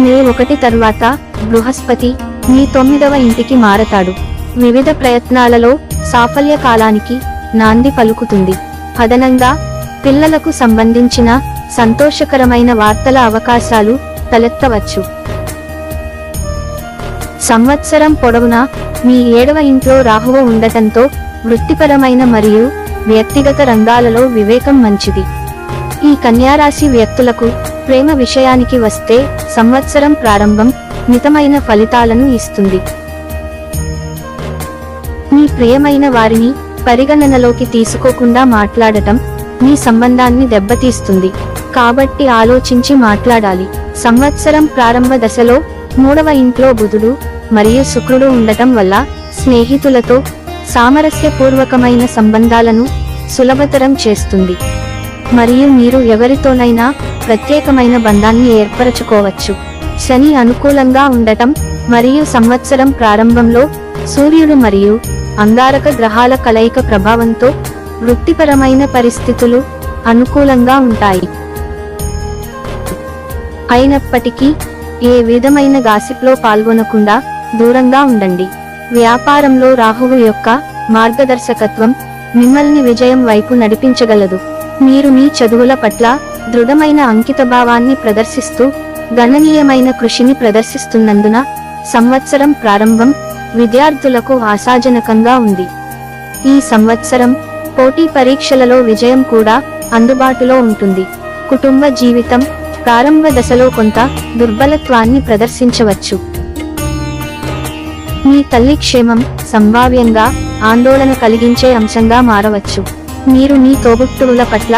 మే 1 తర్వాత బృహస్పతి మీ 9వ ఇంటికి మారతాడు. వివిధ ప్రయత్నాలలో సాఫల్య కాలానికి నాంది పలుకుతుంది. అదనంగా పిల్లలకు సంబంధించిన సంతోషకరమైన వార్తల అవకాశాలు తలెత్తవచ్చు. సంవత్సరం పొడవునా మీ 7వ ఇంట్లో రాహువు ఉండటంతో వృత్తిపరమైన మరియు వ్యక్తిగత రంగాలలో వివేకం మంచిది. ఈ కన్యారాశి వ్యక్తులకు ప్రేమ విషయానికి వస్తే సంవత్సరం ప్రారంభం మితమైన ఫలితాలను ఇస్తుంది. మీ ప్రియమైన వారిని పరిగణనలోకి తీసుకోకుండా మాట్లాడటం మీ సంబంధాన్ని దెబ్బతీస్తుంది. కాబట్టి ఆలోచించి మాట్లాడాలి. సంవత్సరం ప్రారంభ దశలో 3వ ఇంట్లో బుధుడు మరియు శుక్రుడు ఉండటం వల్ల స్నేహితులతో సామరస్యపూర్వకమైన సంబంధాలను సులభతరం చేస్తుంది మరియు మీరు ఎవరితోనైనా ప్రత్యేకమైన బంధాన్ని ఏర్పరచుకోవచ్చు. శని అనుకూలంగా ఉండటం మరియు సంవత్సరం ప్రారంభంలో సూర్యుడు మరియు అంగారక గ్రహాల కలయిక ప్రభావంతో వృత్తిపరమైన పరిస్థితులు అనుకూలంగా ఉంటాయి. అయినప్పటికీ ఏ విధమైన గాసిప్లో పాల్గొనకుండా దూరంగా ఉండండి. వ్యాపారంలో రాహువు యొక్క మార్గదర్శకత్వం మిమ్మల్ని విజయం వైపు నడిపించగలదు. మీరు మీ చదువుల పట్ల దృఢమైన అంకితభావాన్ని ప్రదర్శిస్తూ గణనీయమైన కృషిని ప్రదర్శిస్తున్నందున సంవత్సరం ప్రారంభం విద్యార్థులకు ఆశాజనకంగా ఉంది. ఈ సంవత్సరం పోటీ పరీక్షలలో విజయం కూడా అందుబాటులో ఉంటుంది. కుటుంబ జీవితం ప్రారంభ దశలో కొంత దుర్బలత్వాన్ని ప్రదర్శించవచ్చు. మీ తల్లి క్షేమం సంభావ్యంగా ఆందోళన కలిగించే అంశంగా మారవచ్చు. మీరు మీ తోబుట్టువుల పట్ల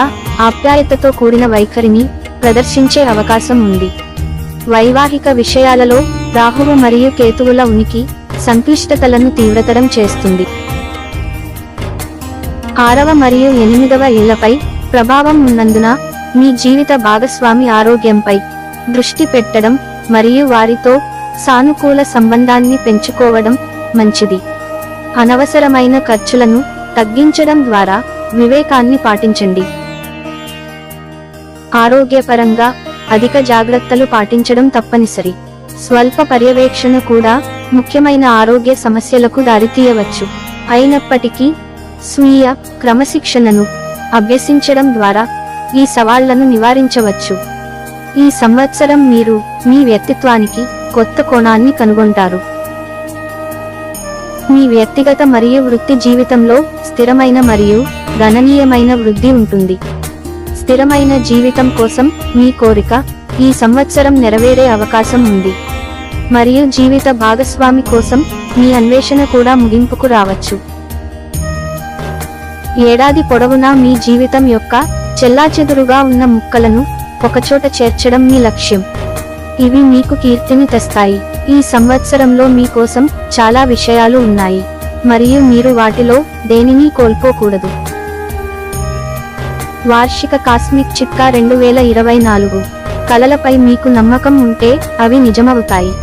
ఆప్యాయతతో కూడిన వైఖరిని ప్రదర్శించే అవకాశం ఉంది. వైవాహిక విషయాలలో రాహువు మరియు కేతువుల ఉనికి సంక్లిష్టతలను తీవ్రతరం చేస్తుంది. 6వ మరియు 8వ ఇళ్లపై ప్రభావం ఉన్నందున మీ జీవిత భాగస్వామి ఆరోగ్యంపై దృష్టి పెట్టడం మరియు వారితో సానుకూల సంబంధాన్ని పెంచుకోవడం మంచిది. అనవసరమైన ఖర్చులను తగ్గించడం ద్వారా వివేకాన్ని పాటించండి. ఆరోగ్యపరంగా అధిక జాగ్రత్తలు పాటించడం తప్పనిసరి. స్వల్ప పర్యవేక్షణ కూడా ముఖ్యమైన ఆరోగ్య సమస్యలకు దారితీయవచ్చు. అయినప్పటికీ స్వీయ క్రమశిక్షణను అభ్యసించడం ద్వారా ఈ సవాళ్లను నివారించవచ్చు. ఈ సంవత్సరం మీరు మీ వ్యక్తిత్వానికి కొత్త కోణాన్ని కనుగొంటారు. మీ వ్యక్తిగత మరియు వృత్తి జీవితంలో స్థిరమైన మరియు గణనీయమైన వృద్ధి ఉంటుంది. స్థిరమైన జీవితం కోసం మీ కోరిక ఈ సంవత్సరం నెరవేరే అవకాశం ఉంది మరియు జీవిత భాగస్వామి కోసం మీ అన్వేషణ కూడా ముగింపుకు రావచ్చు. ఏడాది పొడవునా మీ జీవితం యొక్క చెల్లాచెదురుగా ఉన్న ముక్కలను ఒకచోట చేర్చడం మీ లక్ష్యం. ఇవి మీకు కీర్తిని తెస్తాయి. ఈ సంవత్సరంలో మీ కోసం చాలా విషయాలు ఉన్నాయి మరియు మీరు వాటిలో దేనినీ కోల్పోకూడదు. వార్షిక కాస్మిక్ చిట్కా 2024. కలలపై మీకు నమ్మకం ఉంటే అవి నిజమవుతాయి.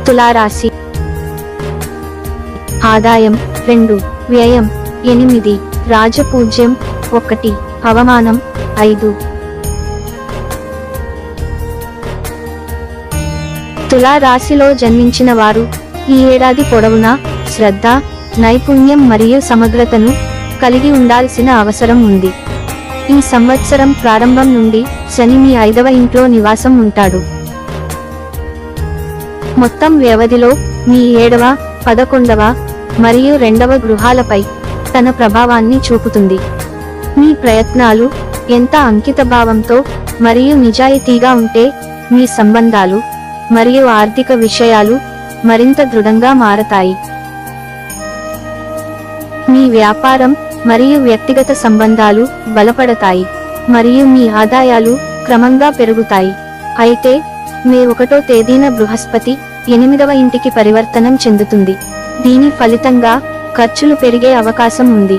తులారాశి. ఆదాయం 2, వ్యయం 8, రాజపూజ్యం 1, అవమానం 5. తులారాశిలో జన్మించిన వారు ఈ ఏడాది పొడవునా శ్రద్ధ, నైపుణ్యం మరియు సమగ్రతను కలిగి ఉండాల్సిన అవసరం ఉంది. ఈ సంవత్సరం ప్రారంభం నుండి శని మీ 5వ ఇంట్లో నివాసం ఉంటాడు. మొత్తం వ్యవధిలో మీ 7వ, 11వ మరియు 2వ గృహాలపై తన ప్రభావాన్ని చూపుతుంది. మీ ప్రయత్నాలు ఎంత అంకితభావంతో మరియు నిజాయితీగా ఉంటే మీ సంబంధాలు మరియు ఆర్థిక విషయాలు మరింత దృఢంగా మారతాయి. మీ వ్యాపారం మరియు వ్యక్తిగత సంబంధాలు బలపడతాయి మరియు మీ ఆదాయాలు క్రమంగా పెరుగుతాయి. అయితే మే 1వ తేదీన బృహస్పతి 8వ ఇంటికి పరివర్తనం చెందుతుంది. దీని ఫలితంగా ఖర్చులు పెరిగే అవకాశం ఉంది.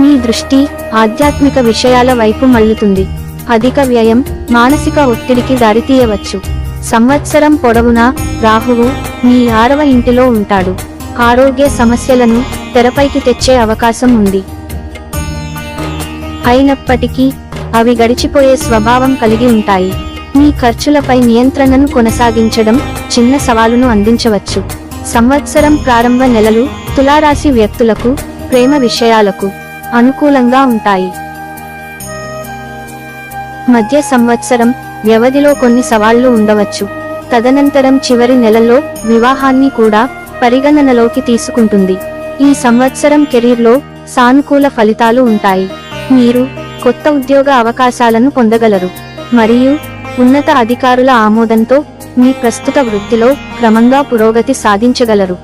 మీ దృష్టి ఆధ్యాత్మిక విషయాల వైపు మళ్లుతుంది. అధిక వ్యయం మానసిక ఒత్తిడికి దారితీయవచ్చు. సంవత్సరం పొడవునా రాహువు మీ 6వ ఇంటిలో ఉంటాడు. ఆరోగ్య సమస్యలను తెరపైకి తెచ్చే అవకాశం ఉంది. అయినప్పటికీ అవి గడిచిపోయే స్వభావం కలిగి ఉంటాయి. మీ ఖర్చులపై నియంత్రణను కొనసాగించడం చిన్న సవాలును అందించవచ్చు. సంవత్సరం ప్రారంభ నెలలు తులారాశి వ్యక్తులకు ప్రేమ విషయాలకు అనుకూలంగా ఉంటాయి. మధ్య సంవత్సరం వ్యవధిలో కొన్ని సవాళ్లు ఉండవచ్చు. తదనంతరం చివరి నెలల్లో వివాహాన్ని కూడా పరిగణనలోకి తీసుకుంటుంది. ఈ సంవత్సరం కెరీర్లో సానుకూల ఫలితాలు ఉంటాయి. మీరు కొత్త ఉద్యోగ అవకాశాలను పొందగలరు మరియు ఉన్నత అధికారుల ఆమోదంతో మీ ప్రస్తుత వృత్తిలో క్రమంగా పురోగతి సాధించగలరు.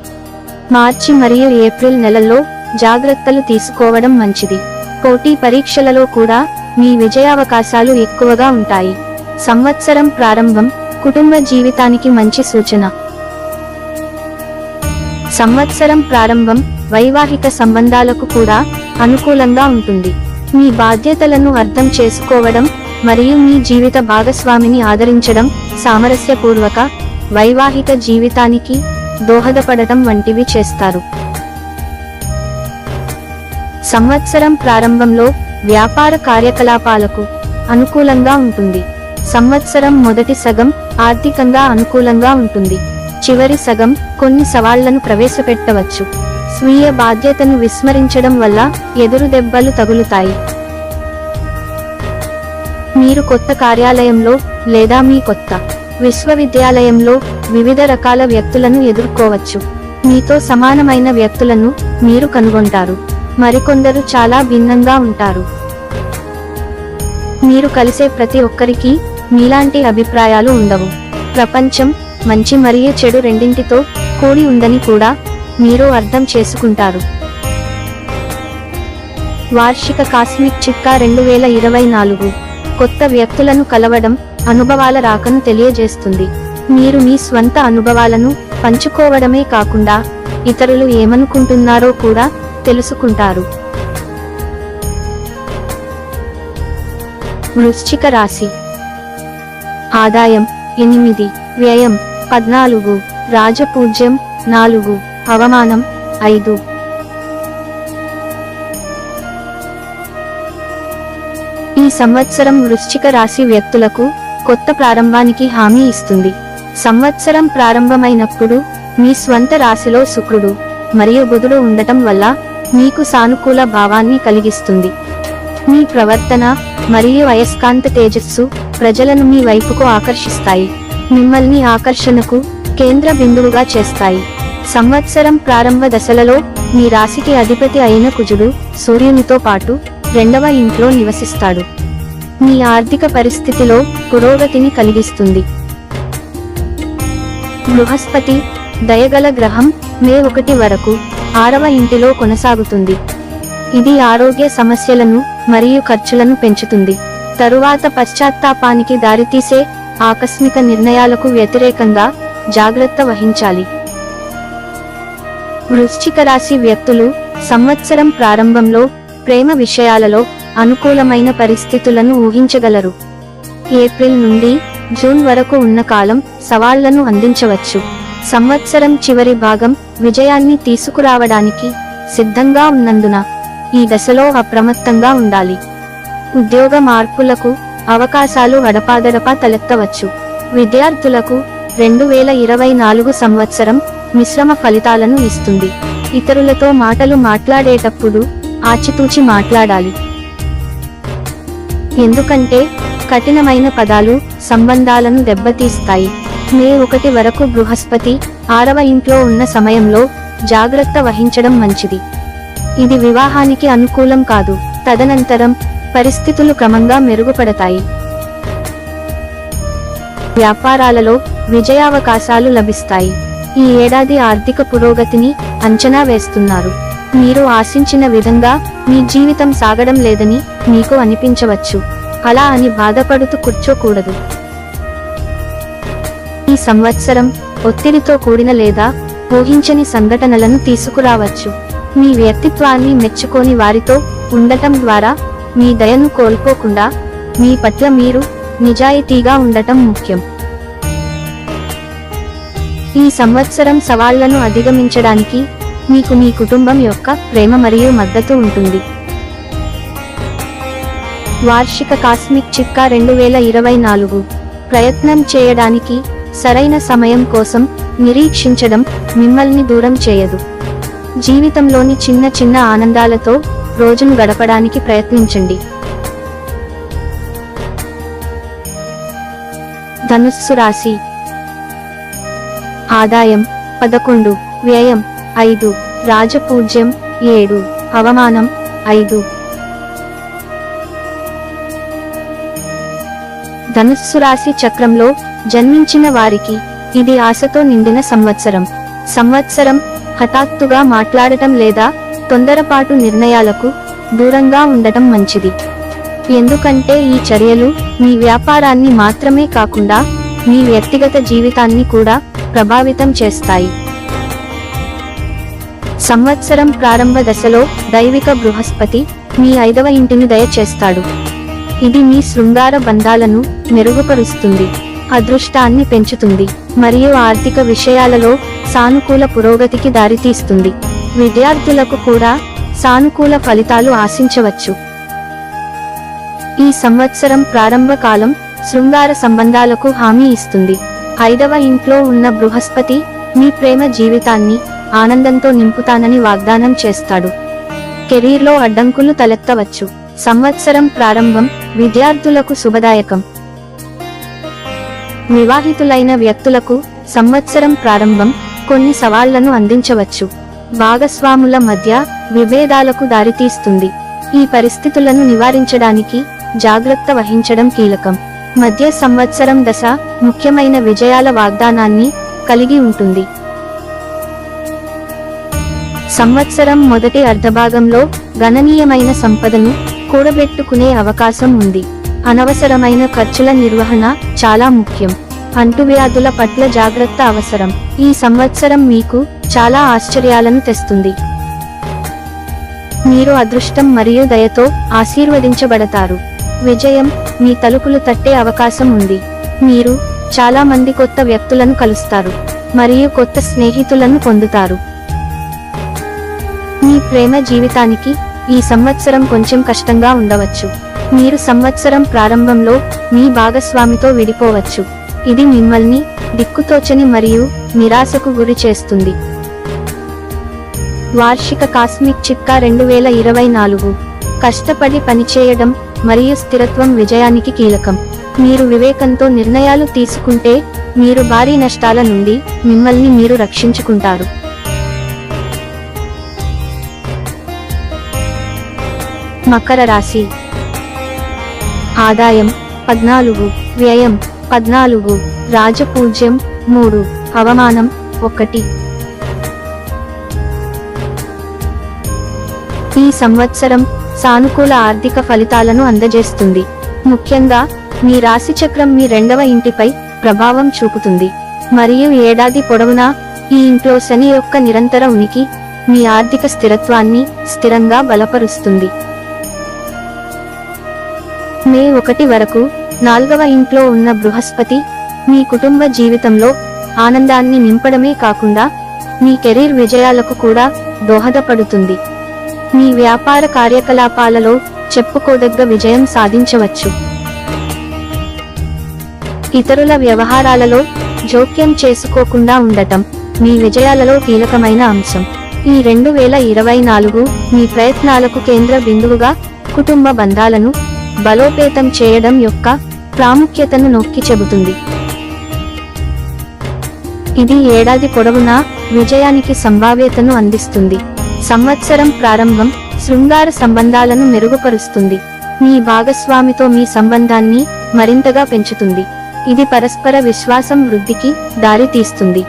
మార్చి మరియు ఏప్రిల్ నెలల్లో జాగ్రత్తలు తీసుకోవడం మంచిది. పోటీ పరీక్షలలో కూడా మీ విజయావకాశాలు ఎక్కువగా ఉంటాయి. సంవత్సరం ప్రారంభం కుటుంబ జీవితానికి మంచి సూచన. సంవత్సరం ప్రారంభం వైవాహిక సంబంధాలకు కూడా అనుకూలంగా ఉంటుంది. మీ బాధ్యతలను అర్థం చేసుకోవడం మరియు మీ జీవిత భాగస్వామిని ఆదరించడం సామరస్యపూర్వక వైవాహిక జీవితానికి దోహదపడటం వంటివి చేస్తారు. సంవత్సరం ప్రారంభంలో వ్యాపార కార్యకలాపాలకు అనుకూలంగా ఉంటుంది. సంవత్సరం మొదటి సగం ఆర్థికంగా అనుకూలంగా ఉంటుంది. చివరి సగం కొన్ని సవాళ్లను ప్రవేశపెట్టవచ్చు. స్వీయ బాధ్యతను విస్మరించడం వల్ల ఎదురు దెబ్బలు తగులుతాయి. మీరు కొత్త కార్యాలయంలో లేదా మీ కొత్త విశ్వవిద్యాలయంలో వివిధ రకాల వ్యక్తులను ఎదుర్కోవచ్చు. మీతో సమానమైన వ్యక్తులను మీరు కనుగొంటారు. మరికొందరు చాలా భిన్నంగా ఉంటారు. మీరు కలిసే ప్రతి ఒక్కరికి మీలాంటి అభిప్రాయాలు ఉండవు. ప్రపంచం మంచి మరియు చెడు రెండింటితో కూడి ఉందని కూడా మీరు అర్థం చేసుకుంటారు. వార్షిక కాస్మిక్ చిట్కా 2024 కొత్త వ్యక్తులను కలవడం అనుభవాల రాకను తెలియజేస్తుంది. మీరు మీ స్వంత అనుభవాలను పంచుకోవడమే కాకుండా ఇతరులు ఏమనుకుంటున్నారో కూడా తెలుసుకుంటారు. వృశ్చిక రాశి. ఆదాయం 8, వ్యయం 14, రాజపూజ్యం 4, అవమానం 5. ఈ సంవత్సరం వృశ్చిక రాశి వ్యక్తులకు కొత్త ప్రారంభానికి హామీ ఇస్తుంది. సంవత్సరం ప్రారంభమైనప్పుడు మీ స్వంత రాశిలో శుక్రుడు మరియు బుధుడు ఉండటం వల్ల మీకు సానుకూల భావాన్ని కలిగిస్తుంది. మీ ప్రవర్తన మరియు అయస్కాంత తేజస్సు ప్రజలను మీ వైపుకు ఆకర్షిస్తాయి, మిమ్మల్ని ఆకర్షణకు కేంద్ర బిందువుగా చేస్తాయి. సంవత్సరం ప్రారంభ దశలలో మీ రాశికి అధిపతి అయిన కుజుడు సూర్యునితో పాటు 2వ ఇంట్లో నివసిస్తాడు. మీ ఆర్థిక పరిస్థితిలో పురోగతిని కలిగిస్తుంది. బృహస్పతి దయగల గ్రహం మే 1 వరకు 6వ ఇంటిలో కొనసాగుతుంది. ఇది ఆరోగ్య సమస్యలను మరియు ఖర్చులను పెంచుతుంది. తరువాత పశ్చాత్తాపానికి దారితీసే ఆకస్మిక నిర్ణయాలకు వ్యతిరేకంగా జాగ్రత్త వహించాలి. వృశ్చిక రాశి వ్యక్తులు సంవత్సరం ప్రారంభంలో ప్రేమ విషయాలలో అనుకూలమైన పరిస్థితులను ఊహించగలరు. ఏప్రిల్ నుండి జూన్ వరకు ఉన్న కాలం సవాళ్లను అందించవచ్చు. సంవత్సరం చివరి భాగం విజయాన్ని తీసుకురావడానికి సిద్ధంగా ఉన్నందున ఈ దశలో అప్రమత్తంగా ఉండాలి. ఉద్యోగ మార్పులకు అవకాశాలు అడపాదడపా తలెత్తవచ్చు. విద్యార్థులకు 2024 సంవత్సరం మిశ్రమ ఫలితాలను ఇస్తుంది. ఇతరులతో మాటలు మాట్లాడేటప్పుడు ఆచితూచి మాట్లాడాలి, ఎందుకంటే కఠినమైన పదాలు సంబంధాలను దెబ్బతీస్తాయి. మే 1 వరకు బృహస్పతి 6వ ఇంట్లో ఉన్న సమయంలో జాగ్రత్త వహించడం మంచిది. ఇది వివాహానికి అనుకూలం కాదు. తదనంతరం పరిస్థితులు క్రమంగా మెరుగుపడతాయి. వ్యాపారాలలో విజయావకాశాలు లభిస్తాయి. ఈ ఏడాది ఆర్థిక పురోగతిని అంచనా వేస్తున్నారు. మీరు ఆశించిన విధంగా మీ జీవితం సాగడం లేదని మీకు అనిపించవచ్చు. అలా అని బాధపడుతూ కూర్చోకూడదు. ఈ సంవత్సరం ఒత్తిడితో కూడిన లేదా ఊహించని సంఘటనలను తీసుకురావచ్చు. మీ వ్యక్తిత్వాన్ని మెచ్చుకోని వారితో ఉండటం ద్వారా మీ దయను కోల్పోకుండా మీ పట్ల మీరు నిజాయితీగా ఉండటం ముఖ్యం. ఈ సంవత్సరం సవాళ్లను అధిగమించడానికి మీకు మీ కుటుంబం యొక్క ప్రేమ మరియు మద్దతు ఉంటుంది. వార్షిక కాస్మిక్ చిట్కా 2024 ప్రయత్నం చేయడానికి సరైన సమయం కోసం నిరీక్షించడం మిమ్మల్ని దూరం చేయదు. జీవితంలోని చిన్న చిన్న ఆనందాలతో రోజును గడపడానికి ప్రయత్నించండి. ధనుస్సు రాశి. ఆదాయం 11, వ్యయం 5, రాజపూజ్యం 7, అవమానం 5. ధనుస్సు రాశి చక్రంలో జన్మించిన వారికి ఇది ఆశతో నిండిన సంవత్సరం. హఠాత్తుగా మాట్లాడటం లేదా తొందరపాటు నిర్ణయాలకు దూరంగా ఉండటం మంచిది. ఎందుకంటే ఈ చర్యలు మీ వ్యాపారాన్ని మాత్రమే కాకుండా మీ వ్యక్తిగత జీవితాన్ని కూడా ప్రభావితం చేస్తాయి. సంవత్సరం ప్రారంభ దశలో దైవిక బృహస్పతి మీ 5వ ఇంటిని దయచేస్తాడు. ఇది మీ శృంగార బంధాలను మెరుగుపరుస్తుంది, అదృష్టాన్ని పెంచుతుంది మరియు ఆర్థిక విషయాలలో సానుకూల పురోగతికి దారితీస్తుంది. విద్యార్థులకు కూడా సానుకూల ఫలితాలు ఆశించవచ్చు. ఈ సంవత్సరం ప్రారంభ కాలం శృంగార సంబంధాలకు హామీ ఇస్తుంది. 5వ ఇంట్లో ఉన్న బృహస్పతి మీ ప్రేమ జీవితాన్ని ఆనందంతో నింపుతానని వాగ్దానం చేస్తాడు. కెరీర్లో అడ్డంకులు తలెత్తవచ్చు. సంవత్సరం ప్రారంభం విద్యార్థులకు శుభదాయకం. వివాహితులైన వ్యక్తులకు సంవత్సరం ప్రారంభం కొన్ని సవాళ్లను అందించవచ్చు. భాగస్వాముల మధ్య విభేదాలకు దారితీస్తుంది. ఈ పరిస్థితులను నివారించడానికి జాగ్రత్త వహించడం కీలకం. మధ్య సంవత్సరం దశ ముఖ్యమైన విజయాల వాగ్దానాన్ని కలిగి ఉంటుంది. సంవత్సరం మొదటి అర్ధభాగంలో గణనీయమైన సంపదను కూడబెట్టుకునే అవకాశం ఉంది. అనవసరమైన ఖర్చుల నిర్వహణ చాలా ముఖ్యం. అంటువ్యాధుల పట్ల జాగ్రత్త అవసరం. ఈ సంవత్సరం మీకు చాలా ఆశ్చర్యాలను తెస్తుంది. మీరు అదృష్టం మరియు దయతో ఆశీర్వదించబడతారు. విజయం మీ తలుపులు తట్టే అవకాశం ఉంది. మీరు చాలా మంది కొత్త వ్యక్తులను కలుస్తారు మరియు కొత్త స్నేహితులను పొందుతారు. మీ ప్రేమ జీవితానికి ఈ సంవత్సరం కొంచెం కష్టంగా ఉండవచ్చు. మీరు సంవత్సరం ప్రారంభంలో మీ భాగస్వామితో విడిపోవచ్చు. ఇది మిమ్మల్ని దిక్కుతోచని మరియు నిరాశకు గురి చేస్తుంది. వార్షిక కాస్మిక్ చిట్కా 2024. కష్టపడి పనిచేయడం మరియు స్థిరత్వం విజయానికి కీలకం. మీరు వివేకంతో నిర్ణయాలు తీసుకుంటే మీరు భారీ నష్టాల నుండి మిమ్మల్ని మీరు రక్షించుకుంటారు. మకర రాశి. ఆదాయం 14, వ్యయం 14, రాజపూజ్యం 3, అవమానం 1. ఈ సంవత్సరం సానుకూల ఆర్థిక ఫలితాలను అందజేస్తుంది. ముఖ్యంగా మీ రాశిచక్రం మీ 2వ ఇంటిపై ప్రభావం చూపుతుంది మరియు ఏడాది పొడవునా ఈ ఇంట్లో శని యొక్క నిరంతర ఉనికి మీ ఆర్థిక స్థిరత్వాన్ని స్థిరంగా బలపరుస్తుంది. మే 1 వరకు 4వ ఇంట్లో ఉన్న బృహస్పతి మీ కుటుంబ జీవితంలో ఆనందాన్ని నింపడమే కాకుండా మీ కెరీర్ విజయాలకు కూడా దోహదపడుతుంది. మీ వ్యాపార కార్యకలాపాలలో చెప్పుకోదగ్గ విజయం సాధించవచ్చు. ఇతరుల వ్యవహారాలలో జోక్యం చేసుకోకుండా ఉండటం మీ విజయాలలో కీలకమైన అంశం. ఈ 2024 మీ ప్రయత్నాలకు కేంద్ర బిందువుగా కుటుంబ బంధాలను బలోపేతం చేయడం యొక్క ప్రాముఖ్యతను నొక్కి చెబుతుంది. ఇది ఏడాది పొడవునా విజయానికి సంభావ్యతను అందిస్తుంది. సంవత్సరం ప్రారంభం శృంగార సంబంధాలను మెరుగుపరుస్తుంది. మీ భాగస్వామితో మీ సంబంధాన్ని మరింతగా పెంచుతుంది. ఇది పరస్పర విశ్వాసం వృద్ధికి దారితీస్తుంది.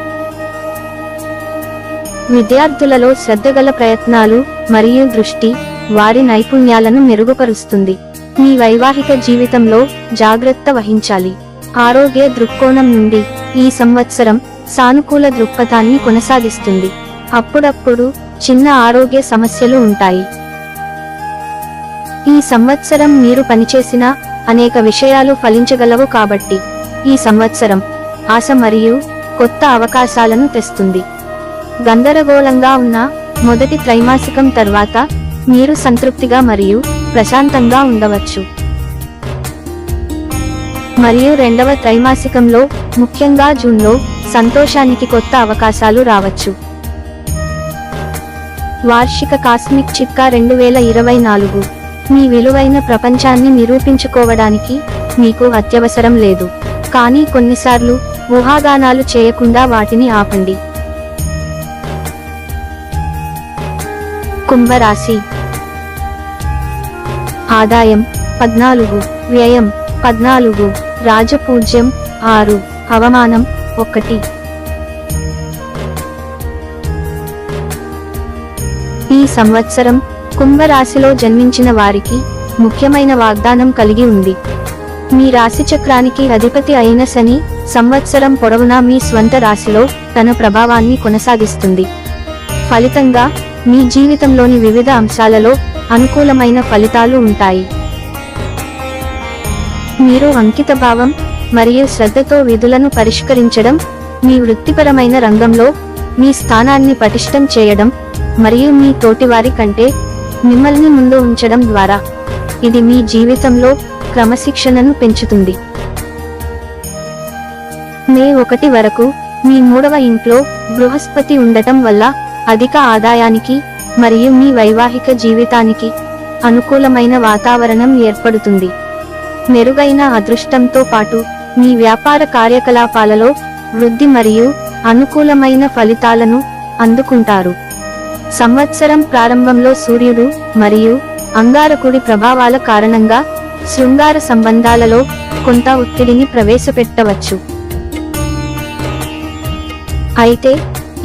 విద్యార్థులలో శ్రద్ధగల ప్రయత్నాలు మరియు దృష్టి వారి నైపుణ్యాలను మెరుగుపరుస్తుంది. మీ వైవాహిక జీవితంలో జాగ్రత్త వహించాలి. ఆరోగ్య దృక్కోణం నుండి ఈ సంవత్సరం సానుకూల దృక్పథాన్ని కొనసాగిస్తుంది. అప్పుడప్పుడు చిన్న ఆరోగ్య సమస్యలు ఉంటాయి. ఈ సంవత్సరం మీరు పనిచేసిన అనేక విషయాలు ఫలించగలవు కాబట్టి ఈ సంవత్సరం ఆశ మరియు కొత్త అవకాశాలను తెస్తుంది. గందరగోళంగా ఉన్న మొదటి త్రైమాసికం తర్వాత మీరు సంతృప్తిగా మరియు ప్రశాంతంగా ఉండవచ్చు. మరియు రెండవ త్రైమాసికంలో, ముఖ్యంగా జూన్లో, సంతోషానికి కొత్త అవకాశాలు రావచ్చు. వార్షిక కాస్మిక్ చిట్కా 2024. మీ విలువైన ప్రపంచాన్ని నిరూపించుకోవడానికి మీకు అత్యవసరం లేదు, కానీ కొన్నిసార్లు ఊహాగానాలు చేయకుండా వాటిని ఆపండి. కుంభరాశి. ఆదాయం 14, వ్యయం 14, రాజపూజ్యం 6, అవమానం 1. ఈ సంవత్సరం కుంభరాశిలో జన్మించిన వారికి ముఖ్యమైన వాగ్దానం కలిగి ఉంది. మీ రాశిచక్రానికి అధిపతి అయిన శని సంవత్సరం పొడవునా మీ స్వంత రాశిలో తన ప్రభావాన్ని కొనసాగిస్తుంది. ఫలితంగా మీ జీవితంలోని వివిధ అంశాలలో అనుకూలమైన ఫలితాలు ఉంటాయి. మీరు అంకితభావం మరియు శ్రద్ధతో విధులను పరిష్కరించడం, మీ వృత్తిపరమైన రంగంలో మీ స్థానాన్ని పటిష్టం చేయడం మరియు మీ తోటివారి కంటే మిమ్మల్ని ముందు ఉంచడం ద్వారా ఇది మీ జీవితంలో క్రమశిక్షణను పెంచుతుంది. మే 1 వరకు మీ 3వ ఇంట్లో బృహస్పతి ఉండటం వల్ల అధిక ఆదాయానికి మరియు మీ వైవాహిక జీవితానికి అనుకూలమైన వాతావరణం ఏర్పడుతుంది. మెరుగైన అదృష్టంతో పాటు మీ వ్యాపార కార్యకలాపాలలో వృద్ధి మరియు అనుకూలమైన ఫలితాలను అందుకుంటారు. సంవత్సరం ప్రారంభంలో సూర్యుడు మరియు అంగారకుడి ప్రభావాల కారణంగా శృంగార సంబంధాలలో కొంత ఒత్తిడిని ప్రవేశపెట్టవచ్చు. అయితే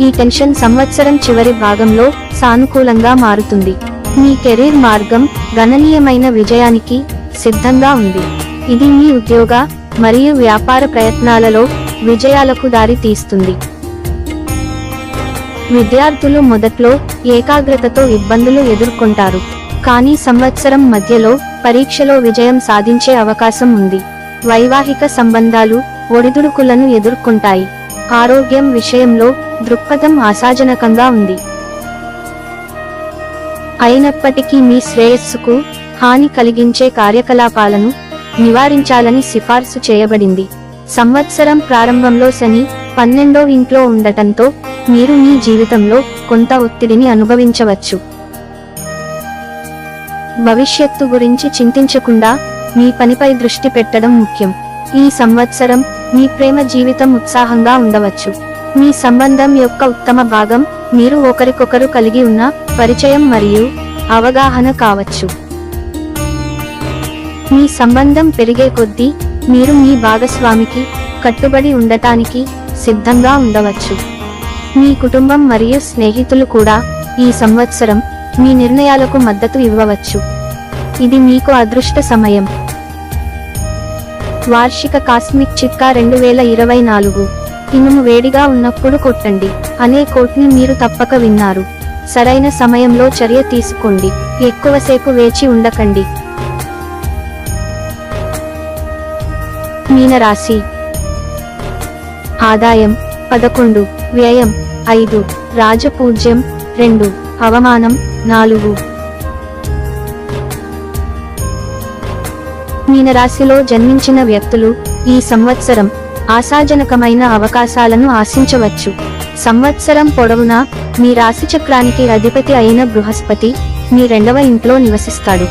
ఈ టెన్షన్ సంవత్సరం చివరి భాగంలో సానుకూలంగా మారుతుంది. మీ కెరీర్ మార్గం గణనీయమైన విజయానికి సిద్ధంగా ఉంది. ఇది మీ ఉద్యోగ మరియు వ్యాపార ప్రయత్నాలలో విజయాలకు దారి తీస్తుంది. విద్యార్థులు మొదట్లో ఏకాగ్రతతో ఇబ్బందులు ఎదుర్కొంటారు, కానీ సంవత్సరం మధ్యలో పరీక్షలో విజయం సాధించే అవకాశం ఉంది. వైవాహిక సంబంధాలు ఒడిదుడుకులను ఎదుర్కొంటాయి. ఆరోగ్యం విషయంలో దృక్పథం ఆశాజనకంగా ఉంది. అయినప్పటికీ మీ శ్రేయస్సుకు హాని కలిగించే కార్యకలాపాలను నివారించాలని సిఫార్సు చేయబడింది. సంవత్సరం ప్రారంభంలో శని 12వ ఇంట్లో ఉండటంతో మీరు మీ జీవితంలో కొంత ఒత్తిడిని అనుభవించవచ్చు. భవిష్యత్తు గురించి చింతించకుండా మీ పనిపై దృష్టి పెట్టడం ముఖ్యం. ఈ సంవత్సరం మీ ప్రేమ జీవితం ఉత్సాహంగా ఉండవచ్చు. మీ సంబంధం యొక్క ఉత్తమ భాగం మీరు ఒకరికొకరు కలిగి ఉన్న పరిచయం మరియు అవగాహన కావచ్చు. మీ సంబంధం పెరిగే కొద్దీ మీరు మీ భాగస్వామికి కట్టుబడి ఉండటానికి సిద్ధంగా ఉండవచ్చు. మీ కుటుంబం మరియు స్నేహితులు కూడా ఈ సంవత్సరం మీ నిర్ణయాలకు మద్దతు ఇవ్వవచ్చు. ఇది మీకు అదృష్ట సమయం. వార్షిక కాస్మిక్ చిట్కా 2024. ఇనుము వేడిగా ఉన్నప్పుడు కొట్టండి అనే కోట్ని మీరు తప్పక విన్నారు. సరైన సమయంలో చర్య తీసుకోండి. ఎక్కువసేపు వేచి ఉండకండి. మీనరాశి. ఆదాయం 11, వ్యయం 5, రాజపూజ్యం 2, అవమానం 4. మీనరాశిలో జన్మించిన వ్యక్తులు ఈ సంవత్సరం ఆశాజనకమైన అవకాశాలను ఆశించవచ్చు. సంవత్సరం పొడవునా మీ రాశిచక్రానికి అధిపతి అయిన బృహస్పతి మీ 2వ ఇంట్లో నివసిస్తాడు.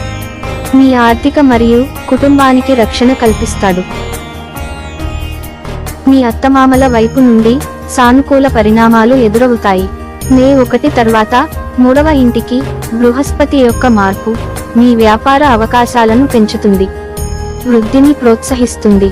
మీ ఆర్థిక మరియు కుటుంబానికి రక్షణ కల్పిస్తాడు. మీ అత్తమామల వైపు నుండి సానుకూల పరిణామాలు ఎదురవుతాయి. మే 1 తర్వాత 3వ ఇంటికి బృహస్పతి యొక్క మార్పు మీ వ్యాపార అవకాశాలను పెంచుతుంది, వృద్ధిని ప్రోత్సహిస్తుంది.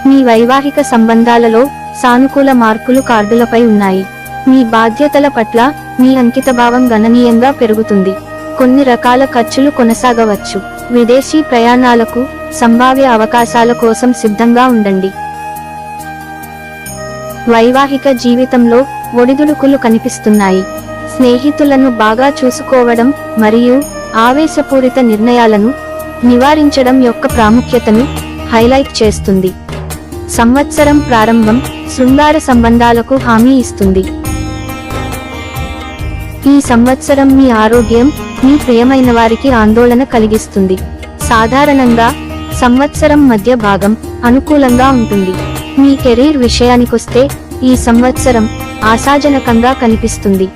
మీ వైవాహిక సంబంధాలలో సానుకూల మార్పులు కార్డులపై ఉన్నాయి. మీ బాధ్యతల పట్ల మీ అంకితభావం గణనీయంగా పెరుగుతుంది. కొన్ని రకాల ఖర్చులు కొనసాగవచ్చు. విదేశీ ప్రయాణాలకు సంభావ్య అవకాశాల కోసం సిద్ధంగా ఉండండి. వైవాహిక జీవితంలో ఒడిదుడుకులు కనిపిస్తున్నాయి. స్నేహితులను బాగా చూసుకోవడం మరియు ఆవేశపూరిత నిర్ణయాలను నివారించడం యొక్క ప్రాముఖ్యతను హైలైట్ చేస్తుంది. సంవత్సరం ప్రారంభం శృంగార సంబంధాలకు హామీ ఇస్తుంది. ఈ సంవత్సరం మీ ఆరోగ్యం మీ ప్రియమైన వారికి ఆందోళన కలిగిస్తుంది. సాధారణంగా సంవత్సరం మధ్య భాగం అనుకూలంగా ఉంటుంది. మీ కెరీర్ విషయానికొస్తే ఈ సంవత్సరం ఆశాజనకంగా కనిపిస్తుంది.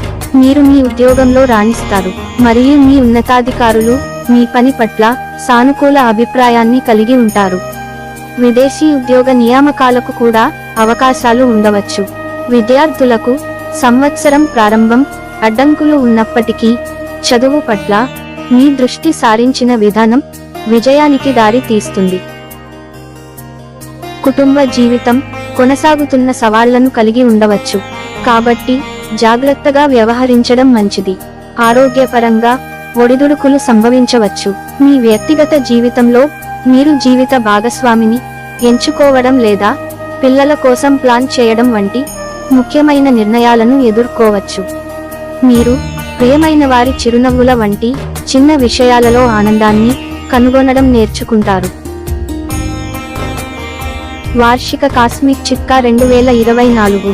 మీరు మీ ఉద్యోగంలో రాణిస్తారు మరియు మీ ఉన్నతాధికారులు మీ పని పట్ల సానుకూల అభిప్రాయాన్ని కలిగి ఉంటారు. విదేశీ ఉద్యోగ నియామకాలకు కూడా అవకాశాలు ఉండవచ్చు. విద్యార్థులకు సంవత్సరం ప్రారంభం అడ్డంకులు ఉన్నప్పటికీ చదువు పట్ల మీ దృష్టి సారించిన విధానం విజయానికి దారి తీస్తుంది. కుటుంబ జీవితం కొనసాగుతున్న సవాళ్లను కలిగి ఉండవచ్చు, కాబట్టి జాగ్రత్తగా వ్యవహరించడం మంచిది. ఆరోగ్యపరంగా ఒడిదుడుకులు సంభవించవచ్చు. మీ వ్యక్తిగత జీవితంలో మీరు జీవిత భాగస్వామిని ఎంచుకోవడం లేదా పిల్లల కోసం ప్లాన్ చేయడం వంటి ముఖ్యమైన నిర్ణయాలను ఎదుర్కోవచ్చు. మీరు ప్రియమైన వారి చిరునవ్వుల వంటి చిన్న విషయాలలో ఆనందాన్ని కనుగొనడం నేర్చుకుంటారు. వార్షిక కాస్మిక్ చిట్కా 2024.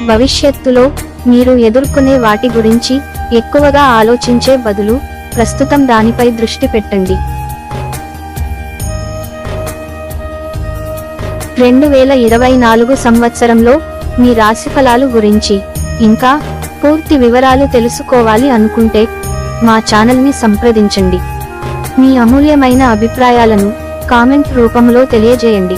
భవిష్యత్తులో మీరు ఎదుర్కొనే వాటి గురించి ఎక్కువగా ఆలోచించే బదులు ప్రస్తుతం దానిపై దృష్టి పెట్టండి. 2024 సంవత్సరంలో మీ రాశిఫలాలు గురించి ఇంకా పూర్తి వివరాలు తెలుసుకోవాలి అనుకుంటే మా ఛానల్ని సంప్రదించండి. మీ అమూల్యమైన అభిప్రాయాలను కామెంట్ రూపంలో తెలియజేయండి.